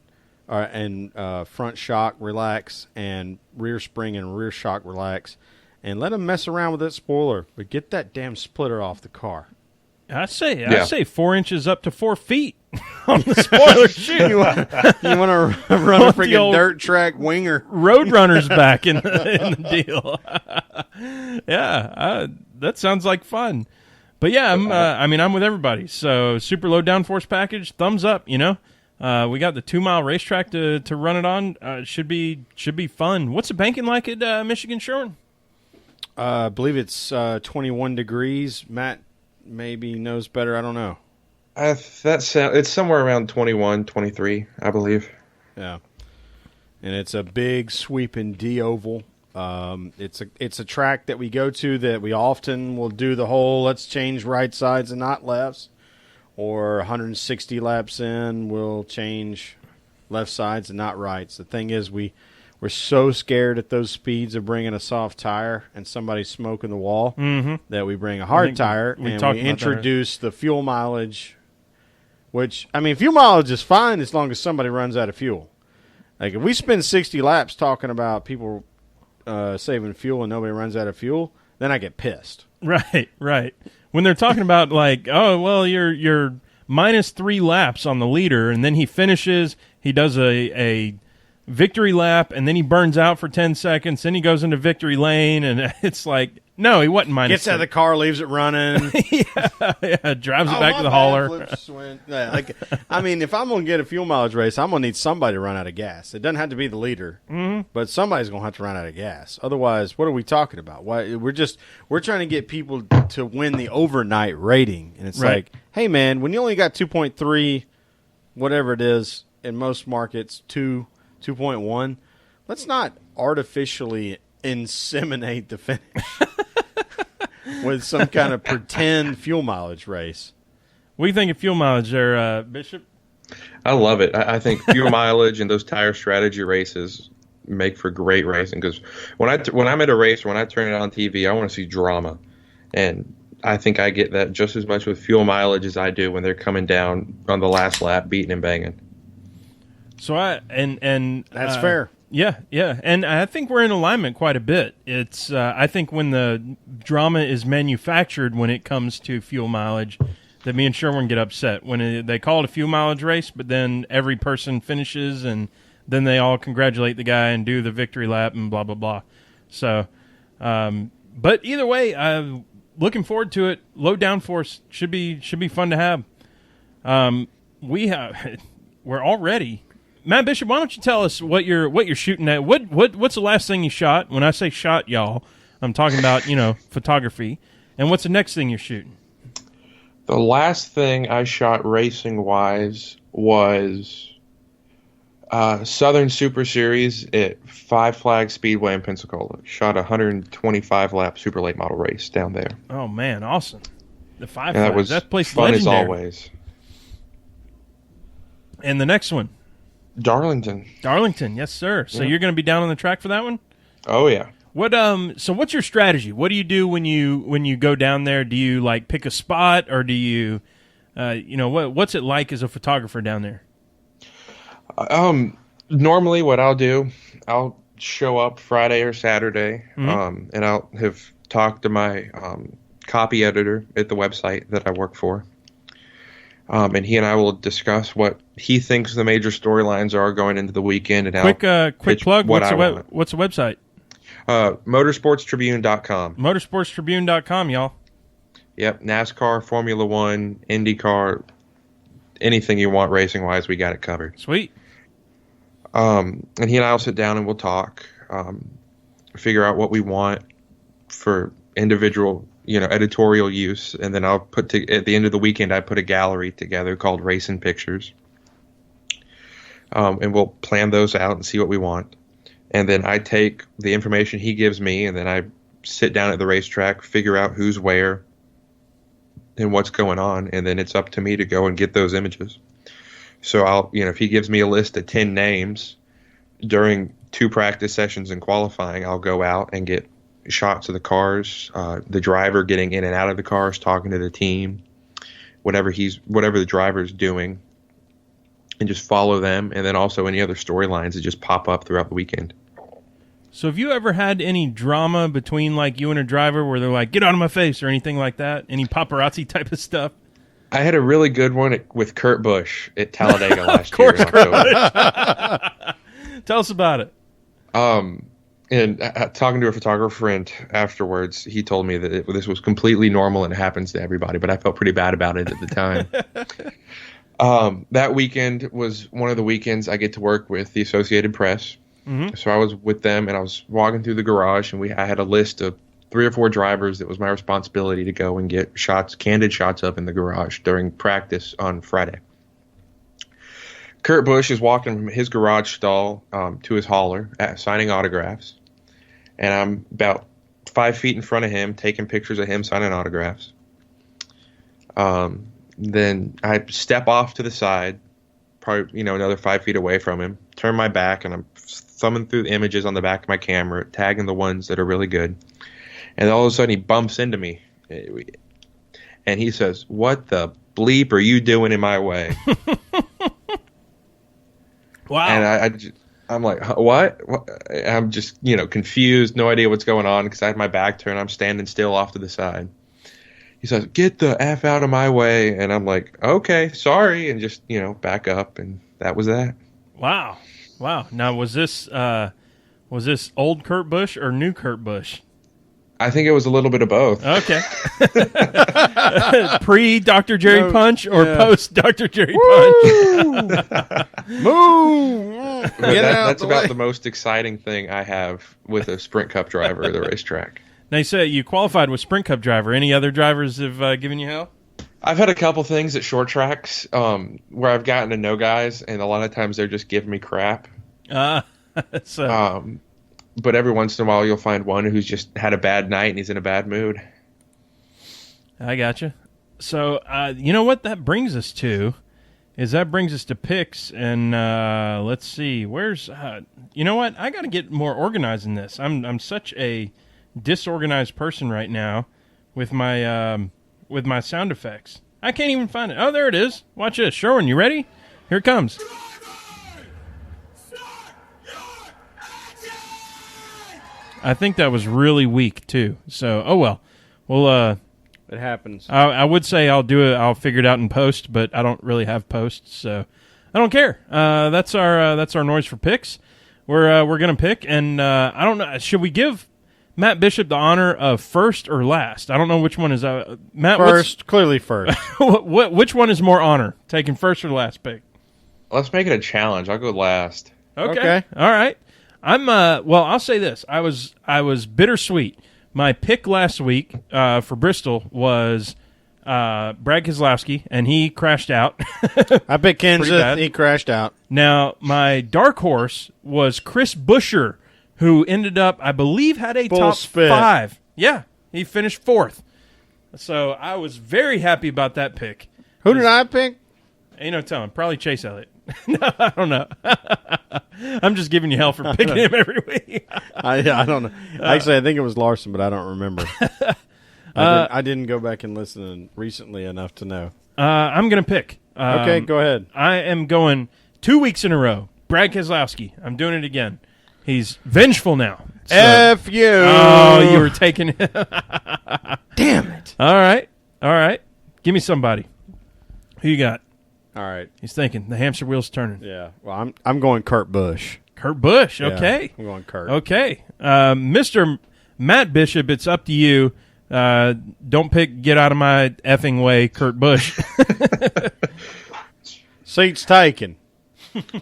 B: shock relax and rear spring and rear shock relax, and let them mess around with that spoiler, but get that damn splitter off the car.
A: I say 4 inches up to 4 feet on the spoiler chute.
B: You want to run a freaking dirt track winger.
A: Roadrunner's back in the deal. Yeah, that sounds like fun. But yeah, I'm with everybody. So super low downforce package, thumbs up. We got the 2 mile racetrack to run it on. Should be fun. What's the banking like at Michigan Sherwin?
B: I believe it's 21 degrees. Matt maybe knows better. I don't know.
C: It's somewhere around 21, 23, I believe.
B: Yeah, and it's a big sweeping D oval. It's a track that we go to that we often will do the whole let's change right sides and not lefts, or 160 laps in we'll change left sides and not rights. The thing is we're so scared at those speeds of bringing a soft tire and somebody smoking the wall that we bring a hard tire and we introduce the fuel mileage, which, fuel mileage is fine as long as somebody runs out of fuel. Like if we spend 60 laps talking about people saving fuel and nobody runs out of fuel, then I get pissed.
A: Right. When they're talking about like, oh, well, you're minus 3 laps on the leader, and then he finishes, he does a victory lap, and then he burns out for 10 seconds, then he goes into victory lane, and it's like, no, he wasn't minus
B: Gets out of the car, leaves it running.
A: yeah, drives it back to the hauler.
B: If I'm going to get a fuel mileage race, I'm going to need somebody to run out of gas. It doesn't have to be the leader, but somebody's going to have to run out of gas. Otherwise, what are we talking about? Why we're trying to get people to win the overnight rating, and it's like, hey man, when you only got 2.3, whatever it is in most markets, 2.1, let's not artificially inseminate the finish with some kind of pretend fuel mileage race.
A: What do you think of fuel mileage there, Bishop?
C: I love it. I think fuel mileage and those tire strategy races make for great racing, because when I'm at a race, when I turn it on TV, I want to see drama, and I think I get that just as much with fuel mileage as I do when they're coming down on the last lap, beating and banging.
A: So
B: that's fair.
A: Yeah, and I think we're in alignment quite a bit. It's I think when the drama is manufactured when it comes to fuel mileage, that me and Sherwin get upset when they call it a fuel mileage race, but then every person finishes and then they all congratulate the guy and do the victory lap and blah blah blah. So, but either way, I'm looking forward to it. Low downforce should be fun to have. We're already. Matt Bishop, why don't you tell us what you're shooting at? What's the last thing you shot? When I say shot, y'all, I'm talking about photography. And what's the next thing you're shooting?
C: The last thing I shot racing wise was Southern Super Series at Five Flags Speedway in Pensacola. Shot a 125 lap super late model race down there.
A: Oh man, awesome! The Five
C: Flags.
A: That was that place
C: fun
A: legendary.
C: as always.
A: And the next one.
C: Darlington,
A: yes, sir. So you're going to be down on the track for that one?
C: Oh yeah.
A: So what's your strategy? What do you do when you go down there? Do you like pick a spot, or do you, what's it like as a photographer down there?
C: Normally, what I'll do, I'll show up Friday or Saturday, and I'll have talked to my copy editor at the website that I work for. And he and I will discuss what he thinks the major storylines are going into the weekend. And
A: quick plug. What's the website?
C: Motorsportstribune.com.
A: Motorsportstribune.com, y'all.
C: Yep. NASCAR, Formula One, IndyCar, anything you want racing wise, we got it covered.
A: Sweet.
C: And he and I will sit down and we'll talk, figure out what we want for individual editorial use, and then I'll at the end of the weekend I put a gallery together called Racing Pictures, and we'll plan those out and see what we want, and then I take the information he gives me, and then I sit down at the racetrack, figure out who's where and what's going on, and then it's up to me to go and get those images. So I'll if he gives me a list of 10 names during 2 practice sessions in qualifying, I'll go out and get shots of the cars, the driver getting in and out of the cars, talking to the team, whatever the driver's doing, and just follow them. And then also any other storylines that just pop up throughout the weekend.
A: So have you ever had any drama between like you and a driver where they're like, get out of my face or anything like that? Any paparazzi type of stuff?
C: I had a really good one with Kurt Busch at Talladega last year in October.
A: Tell us about it.
C: And talking to a photographer friend afterwards, he told me that this was completely normal and it happens to everybody, but I felt pretty bad about it at the time. That weekend was one of the weekends I get to work with the Associated Press. Mm-hmm. So I was with them, and I was walking through the garage, and I had a list of 3 or 4 drivers that was my responsibility to go and get candid shots of in the garage during practice on Friday. Kurt Busch is walking from his garage stall to his hauler, signing autographs. And I'm about 5 feet in front of him, taking pictures of him signing autographs. Then I step off to the side, probably another 5 feet away from him, turn my back, and I'm thumbing through the images on the back of my camera, tagging the ones that are really good. And all of a sudden he bumps into me. And he says, "What the bleep are you doing in my way?"
A: Wow.
C: And I'm like, what? I'm just, confused, no idea what's going on because I had my back turned. I'm standing still off to the side. He says, "Get the F out of my way." And I'm like, okay, sorry. And just, back up. And that was that.
A: Wow. Now, was this old Kurt Busch or new Kurt Busch?
C: I think it was a little bit of both.
A: Okay. Pre Dr. Jerry Punch or post Dr. Jerry Punch?
B: Move!
C: That's about the most exciting thing I have with a Sprint Cup driver at the racetrack.
A: Now, you say you qualified with Sprint Cup driver. Any other drivers have given you hell?
C: I've had a couple things at short tracks where I've gotten to know guys, and a lot of times they're just giving me crap. But every once in a while, you'll find one who's just had a bad night and he's in a bad mood.
A: I gotcha. So, you know what that brings us to? That brings us to picks, and let's see. Where's you know what? I got to get more organized in this. I'm such a disorganized person right now with my sound effects. I can't even find it. Oh, there it is. Watch this. Sherwin, you ready? Here it comes. I think that was really weak too. So, oh well. Well,
B: it happens.
A: I would say I'll do it. I'll figure it out in post, but I don't really have posts, so I don't care. That's our noise for picks. We're gonna pick, and I don't know. Should we give Matt Bishop the honor of first or last? I don't know which one is Matt.
B: First, clearly first.
A: Which one is more honor, taking first or last pick?
C: Let's make it a challenge. I'll go last.
A: Okay. All right. I'll say this. I was bittersweet. My pick last week for Bristol was Brad Keselowski, and he crashed out.
B: I picked Kansas. He crashed out.
A: Now, my dark horse was Chris Buescher, who ended up, I believe, had a top 5. Yeah, he finished 4th. So I was very happy about that pick.
B: Who did I pick?
A: Ain't no telling. Probably Chase Elliott. No, I don't know. I'm just giving you hell for picking him every week.
B: I don't know. Actually, I think it was Larson, but I don't remember. I didn't go back and listen recently enough to know.
A: I'm going to pick.
B: Okay, go ahead.
A: I am going 2 weeks in a row. Brad Keselowski. I'm doing it again. He's vengeful now. So.
B: F you.
A: Oh, you were taking it.
B: Damn it.
A: All right. Give me somebody. Who you got?
B: All right.
A: He's thinking. The hamster wheel's turning.
B: Yeah. Well, I'm going Kurt Busch.
A: Kurt Busch. Okay.
B: Yeah, I'm going Kurt.
A: Okay. Mr. Matt Bishop, it's up to you. Don't pick get out of my effing way, Kurt Busch.
B: Seats taken.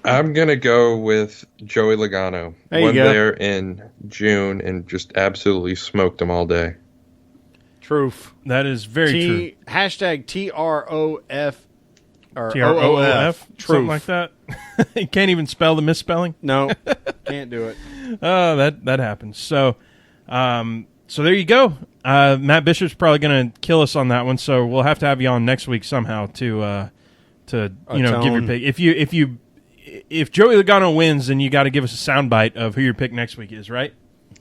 C: I'm going to go with Joey Logano.
B: Went
C: there in June and just absolutely smoked him all day.
B: Truth.
A: That is very true.
B: Hashtag TROF. Or
A: TROOF, something like that. You can't even spell the misspelling.
B: No, can't do it.
A: Oh, that happens. So there you go. Matt Bishop's probably going to kill us on that one. So we'll have to have you on next week somehow to give your pick. if Joey Logano wins, then you got to give us a soundbite of who your pick next week is, right?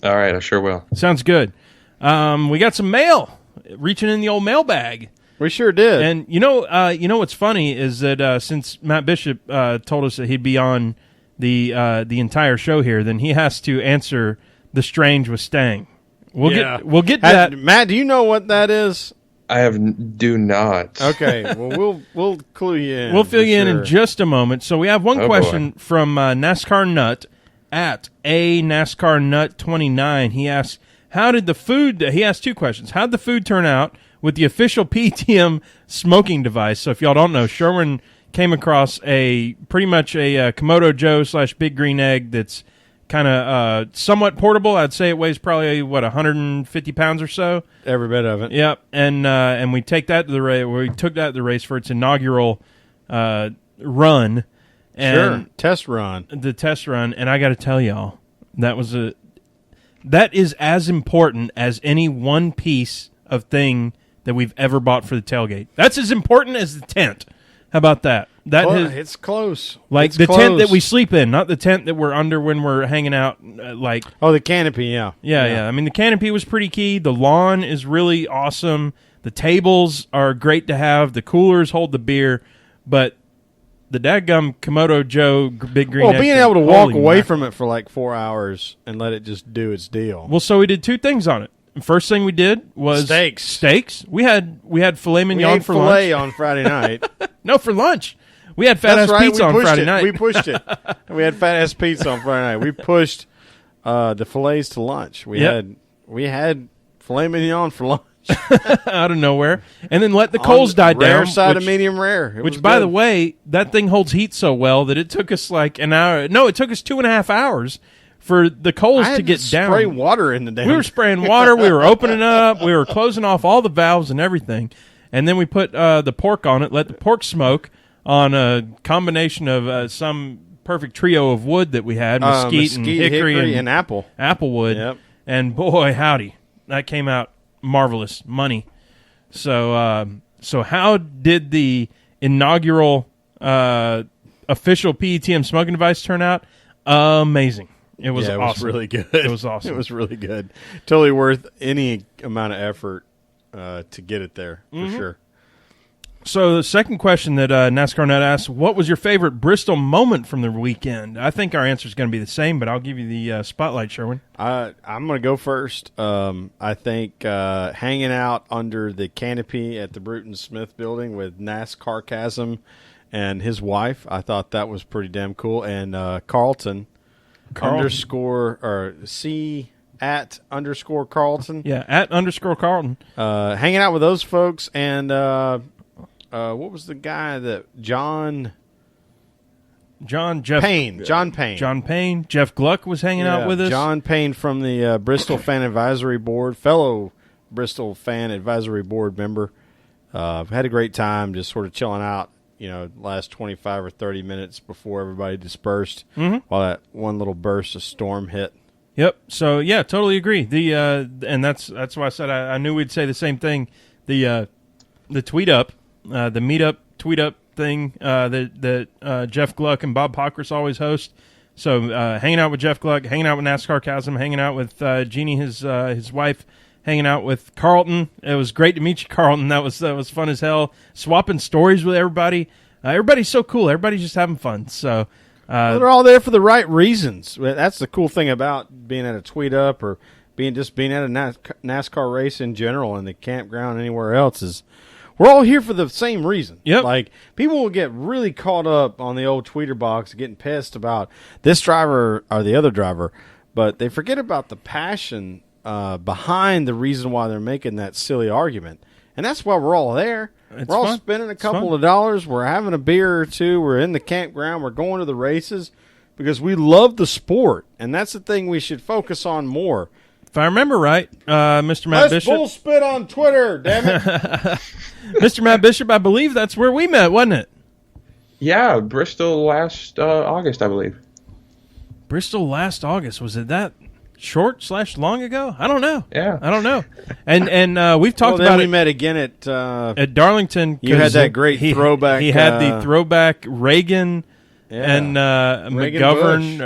C: All right, I sure will.
A: Sounds good. We got some mail reaching in the old mailbag.
B: We sure did.
A: And you know what's funny is that since Matt Bishop told us that he'd be on the entire show here, then he has to answer the strange with Stang. We'll get to that.
B: Matt, do you know what that is?
C: I do not.
B: Okay, well we'll clue you in.
A: We'll fill you in just a moment. So we have one question from NASCAR Nut at a NASCAR Nut 29. He asks, "How did the food?" He asked two questions. How did the food turn out with the official PETM smoking device? So if y'all don't know, Sherwin came across pretty much a Komodo Joe / Big Green Egg that's kind of somewhat portable. I'd say it weighs probably 150 pounds or so.
B: Every bit of it.
A: Yep, and we take that to the race. We took that to the race for its inaugural run. And
B: sure, test run.
A: The test run, and I got to tell y'all, that is as important as any one piece of thing that we've ever bought for the tailgate. That's as important as the tent. How about that?
B: It's close.
A: Like
B: it's
A: the
B: close.
A: tent that we sleep in, not the tent that we're under when we're hanging out.
B: The canopy, yeah.
A: I mean, the canopy was pretty key. The lawn is really awesome. The tables are great to have. The coolers hold the beer, but the dadgum Komodo Joe Big Green.
B: Well, being able to walk away from it for like 4 hours and let it just do its deal.
A: Well, so we did two things on it. First thing we did was steaks. We had filet mignon for lunch.
B: Filet on Friday night.
A: No, for lunch. We had fat ass pizza on Friday night.
B: We pushed it. We had fat ass pizza on Friday night. We pushed the fillets to lunch. We had filet mignon for lunch
A: out of nowhere, and then let the coals die down.
B: Rare side of medium rare.
A: Which, by the way, that thing holds heat so well that it took us like an hour. No, it took us 2.5 hours for the coals to get down.
B: Spray water in the damn.
A: We were spraying water. We were opening up. We were closing off all the valves and everything, and then we put the pork on it. Let the pork smoke on a combination of some perfect trio of wood that we had: mesquite and hickory
B: and
A: applewood.
B: Yep.
A: And boy, howdy, that came out marvelous. Money. So how did the inaugural official PETM smoking device turn out? Amazing. It was awesome.
B: It was really good.
A: It was awesome.
B: It was really good. Totally worth any amount of effort to get it there, for sure.
A: So the second question that NASCAR Net asked, what was your favorite Bristol moment from the weekend? I think our answer is going to be the same, but I'll give you the spotlight, Sherwin.
B: I'm going to go first. I think hanging out under the canopy at the Bruton Smith building with NASCAR Chasm and his wife, I thought that was pretty damn cool. And Carlton. _Carlton.
A: Yeah, @_Carlton.
B: Hanging out with those folks and what was the guy that John Payne.
A: Jeff Gluck was hanging out with us.
B: John Payne from the Bristol Fan Advisory Board, fellow Bristol Fan Advisory Board member. Had a great time just sort of chilling out, last 25 or 30 minutes before everybody dispersed while that one little burst of storm hit.
A: Yep. So, yeah, totally agree. And that's why I said I knew we'd say the same thing. The tweet up, the meetup tweet up thing that Jeff Gluck and Bob Pockris always host. So hanging out with Jeff Gluck, hanging out with NASCAR Chasm, hanging out with Jeannie, his wife, hanging out with Carlton. It was great to meet you, Carlton. That was fun as hell. Swapping stories with everybody. Everybody's so cool. Everybody's just having fun. So
B: they're all there for the right reasons. That's the cool thing about being at a tweet up or being at a NASCAR race in general and the campground anywhere else is we're all here for the same reason.
A: Yep.
B: Like, people will get really caught up on the old tweeter box getting pissed about this driver or the other driver, but they forget about the passion behind the reason why they're making that silly argument. And that's why we're all there. We're all spending a couple of dollars. We're having a beer or two. We're in the campground. We're going to the races because we love the sport. And that's the thing we should focus on more.
A: If I remember right, Mr. Matt Bishop.
B: Bull spit on Twitter, damn it.
A: Mr. Matt Bishop, I believe that's where we met, wasn't it?
C: Yeah, Bristol last August, I believe.
A: Bristol last August. Was it that short/long ago? I don't know.
C: Yeah.
A: I don't know. And we've talked about it.
B: We met again at
A: Darlington.
B: You had that great throwback.
A: He had the throwback Reagan and
B: Reagan
A: McGovern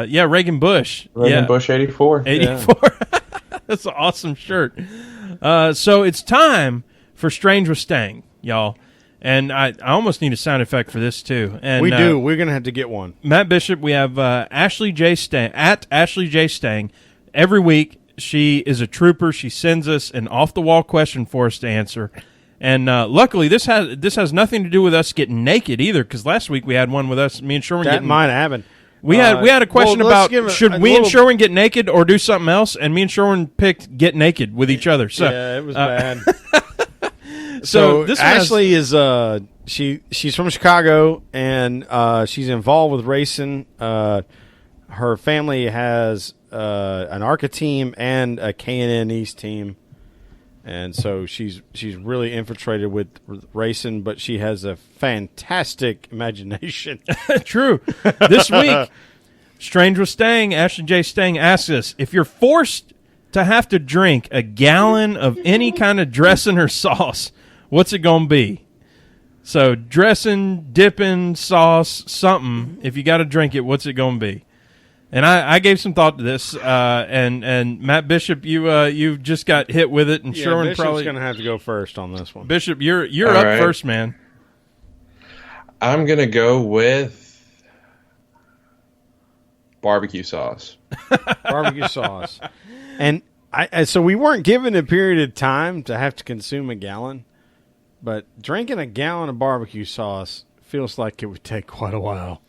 B: Bush.
A: Reagan Bush.
C: Reagan Bush 84.
A: 84. That's an awesome shirt. So it's time for Strange with Stang, y'all. And I almost need a sound effect for this, too. And
B: we do. We're going to have to get one.
A: Matt Bishop, we have Ashley J. Stang, at Ashley J. Stang. Every week, she is a trooper. She sends us an off-the-wall question for us to answer. And luckily, this has nothing to do with us getting naked either, because last week we had one with us, me and Sherwin.
B: That might happen.
A: We had a question about should we and Sherwin get naked or do something else, and me and Sherwin picked get naked with each other. So
B: yeah, it was bad.
A: So this
B: Ashley is she's from Chicago, and she's involved with racing. Her family has an ARCA team and a K&N East team. And so she's really infiltrated with racing, but she has a fantastic imagination.
A: True. This week, Strange with Stang, Ashley J. Stang asks us, if you're forced to have to drink a gallon of any kind of dressing or sauce, what's it going to be? So dressing, dipping, sauce, something. If you got to drink it, what's it going to be? And I gave some thought to this, and Matt Bishop, you just got hit with it, and Sherwin
B: Bishop's
A: probably
B: going to have to go first on this one.
A: Bishop, you're
C: All
A: up
C: right.
A: first, man.
C: I'm going to go with barbecue sauce.
B: Barbecue sauce. And so we weren't given a period of time to have to consume a gallon, but drinking a gallon of barbecue sauce feels like it would take quite a while.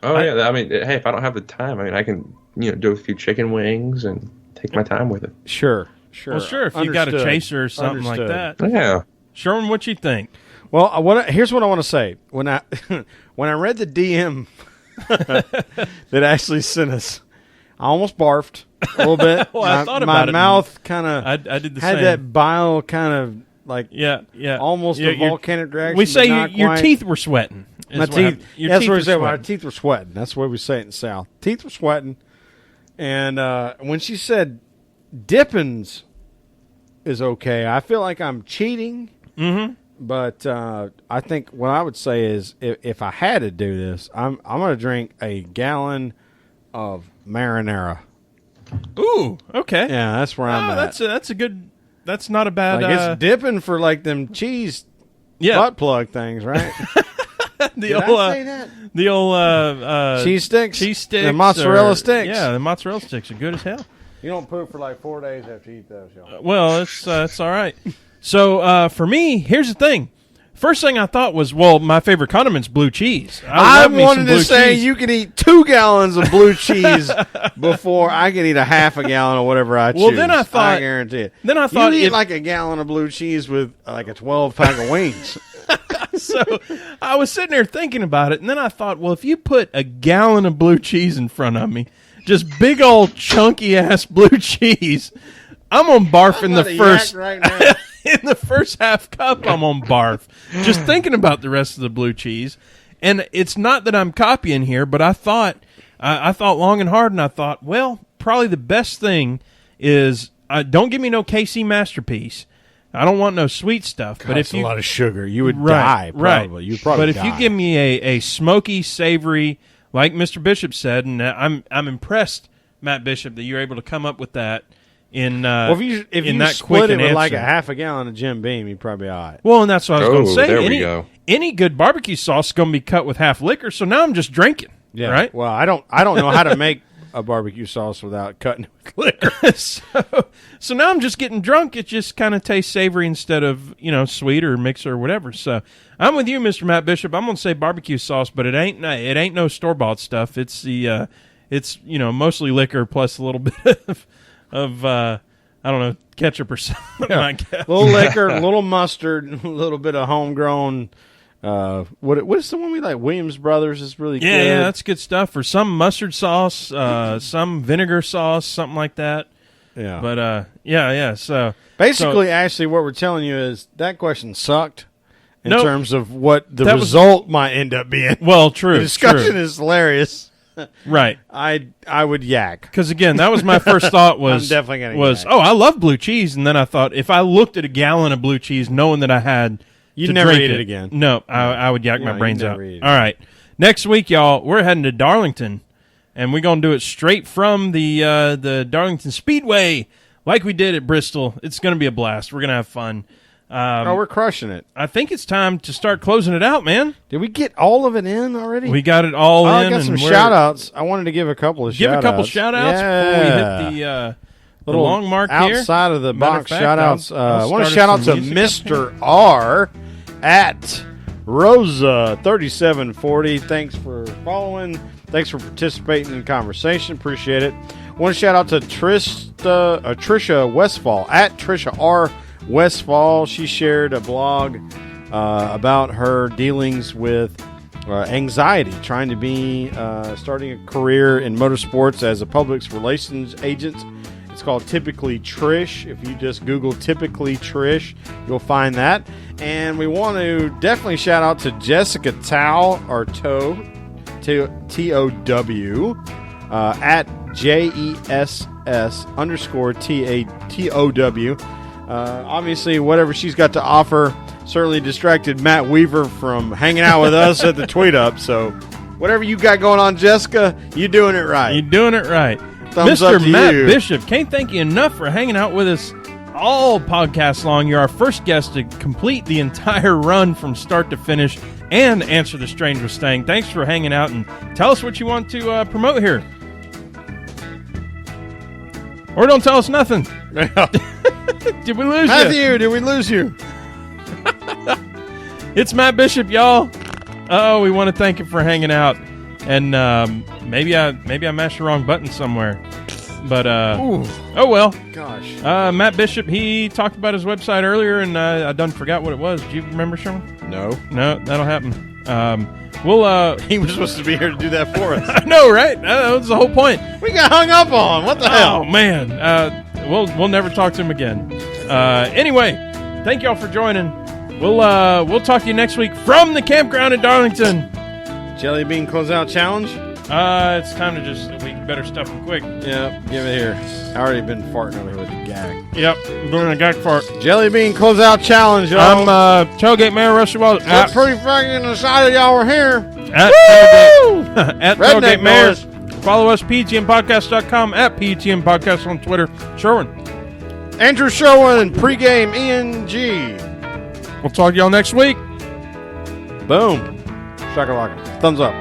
C: Oh, yeah. I mean, hey, if I don't have the time, I can do a few chicken wings and take my time with it.
B: Sure.
A: Well, sure, if you got a chaser or something like that.
C: Yeah.
A: Sherwin, what you think?
B: Well, here's what I want to say. When I read the DM that Ashley sent us, I almost barfed a little bit.
A: Well, I thought about
B: my
A: it.
B: mouth kind of
A: I did the
B: had
A: same.
B: that bile kind of like almost a volcanic reaction.
A: We say
B: but not
A: your
B: quite.
A: teeth were sweating.
B: My teeth. That's what we say. My teeth were sweating. That's what we say in the South. Teeth were sweating. And when she said dippings is okay, I feel like I'm cheating.
A: Mm-hmm.
B: But I think what I would say is if I had to do this, I'm going to drink a gallon of marinara.
A: Ooh, okay.
B: Yeah, that's where I'm at.
A: That's a good. That's not a bad.
B: Like it's dipping for like them cheese butt plug things, right?
A: The old
B: cheese sticks, the
A: mozzarella
B: sticks.
A: Yeah, the mozzarella sticks are good as hell.
B: You don't poop for like 4 days after you eat those, y'all.
A: Well, it's all right. So for me, here's the thing. First thing I thought was, well, my favorite condiment's blue cheese.
B: I wanted to say you can eat 2 gallons of blue cheese before I can eat a half a gallon or whatever I choose.
A: Well, then I thought,
B: I guarantee it.
A: Then I thought
B: you eat like a gallon of blue cheese with like a 12-pack of wings.
A: So I was sitting there thinking about it, and then I thought, well, if you put a gallon of blue cheese in front of me, just big old chunky ass blue cheese, I'm gonna barf in the first
B: right now.
A: in the first half cup. I'm gonna barf just thinking about the rest of the blue cheese. And it's not that I'm copying here, but I thought long and hard, and I thought, well, probably the best thing is don't give me no KC Masterpiece. I don't want no sweet stuff.
B: God,
A: but if
B: a lot of sugar, you would die. Probably.
A: Right.
B: You'd probably
A: But
B: die.
A: if you give me a smoky, savory, like Mr. Bishop said, and I'm impressed, Matt Bishop, that you're able to come up with that in
B: well, if you
A: that
B: split
A: quick
B: it
A: an
B: with like
A: answer.
B: a half a gallon of Jim Beam, you'd probably be all right.
A: Well, and that's what I was going to say.
C: There we go.
A: Any good barbecue sauce is going to be cut with half liquor, so now I'm just drinking.
B: Yeah.
A: Right?
B: Well, I don't know how to make a barbecue sauce without cutting it with liquor.
A: So now I'm just getting drunk. It just kind of tastes savory instead of, sweet or mix or whatever. So I'm with you, Mr. Matt Bishop. I'm going to say barbecue sauce, but it ain't no store-bought stuff. It's mostly liquor plus a little bit of I don't know, ketchup or something.
B: Yeah.
A: I guess.
B: A little liquor, a little mustard, a little bit of homegrown. What is the one we like? Williams Brothers is really good.
A: Yeah, that's good stuff. Or some mustard sauce, some vinegar sauce, something like that.
B: Yeah.
A: But yeah. So
B: basically, Ashley, what we're telling you is that question sucked in
A: Nope.
B: terms of what the
A: That was-
B: result might end up being.
A: well, true.
B: The discussion
A: true.
B: is hilarious.
A: Right.
B: I would yak.
A: Because again, that was my first thought. Was
B: I'm definitely gonna
A: was
B: yak.
A: I love blue cheese, and then I thought if I looked at a gallon of blue cheese, knowing that I had
B: You'd
A: to
B: never
A: drink
B: eat it again.
A: No, I would yak my
B: you'd
A: brains
B: never
A: out.
B: eat it.
A: All right, next week, y'all, we're heading to Darlington, and we're going to do it straight from the Darlington Speedway like we did at Bristol. It's going to be a blast. We're going to have fun.
B: We're crushing it.
A: I think it's time to start closing it out, man.
B: Did we get all of it in already?
A: We got it all in.
B: I got some shout-outs. I wanted to give a couple of shout-outs.
A: Give a couple shout-outs before we hit the long mark here.
B: Outside of the box shout-outs. I want to
A: shout
B: shout out to Mr. R at Rosa3740. Thanks for following. Thanks for participating in the conversation. Appreciate it. I want to shout out to Trisha Westfall at Trisha R. Westfall. She shared a blog about her dealings with anxiety, trying to be starting a career in motorsports as a public relations agent. It's called Typically Trish. If you just Google Typically Trish, you'll find that. And we want to definitely shout out to Jessica Tow, or T-O-W, at JESS_TATOW. Obviously, whatever she's got to offer certainly distracted Matt Weaver from hanging out with us at the Tweet Up. So, whatever you got going on, Jessica, you're doing it right.
A: You're doing it right.
B: Thumbs up
A: Mr.
B: to
A: Matt
B: you.
A: Bishop, can't thank you enough for hanging out with us all podcasts long. You're our first guest to complete the entire run from start to finish and answer the strange with staying. Thanks for hanging out, and tell us what you want to promote here. Or don't tell us nothing. Did we lose you?
B: Matthew, did we lose you?
A: It's Matt Bishop, y'all. Oh, we want to thank you for hanging out. And maybe I mashed the wrong button somewhere. But, oh well.
B: Gosh.
A: Matt Bishop, he talked about his website earlier, and I done forgot what it was. Do you remember, Sherman?
B: No.
A: No, that'll happen. We'll
B: He was supposed to be here to do that for us.
A: I know, right? That was the whole point.
B: We got hung up on. What the hell?
A: Oh, man. We'll never talk to him again. Anyway, thank y'all for joining. We'll talk to you next week from the campground in Darlington.
B: Jelly Bean Closeout Challenge?
A: It's time to we better stuff them quick.
B: Yep, give it here. I already been farting over here with the gag.
A: Yep, I'm doing a gag fart.
B: Jelly Bean Closeout Challenge, y'all.
A: I'm Tailgate Mayor Rusty Wallace.
B: I'm pretty fucking excited y'all were here.
A: At
B: Redneck
A: Tailgate Mayors. Follow us, PETMpodcast.com, at PETM Podcast on Twitter. Sherwin.
B: Andrew Sherwin, pregame ENG.
A: We'll talk to y'all next week.
B: Boom. Shakalaka. Thumbs up.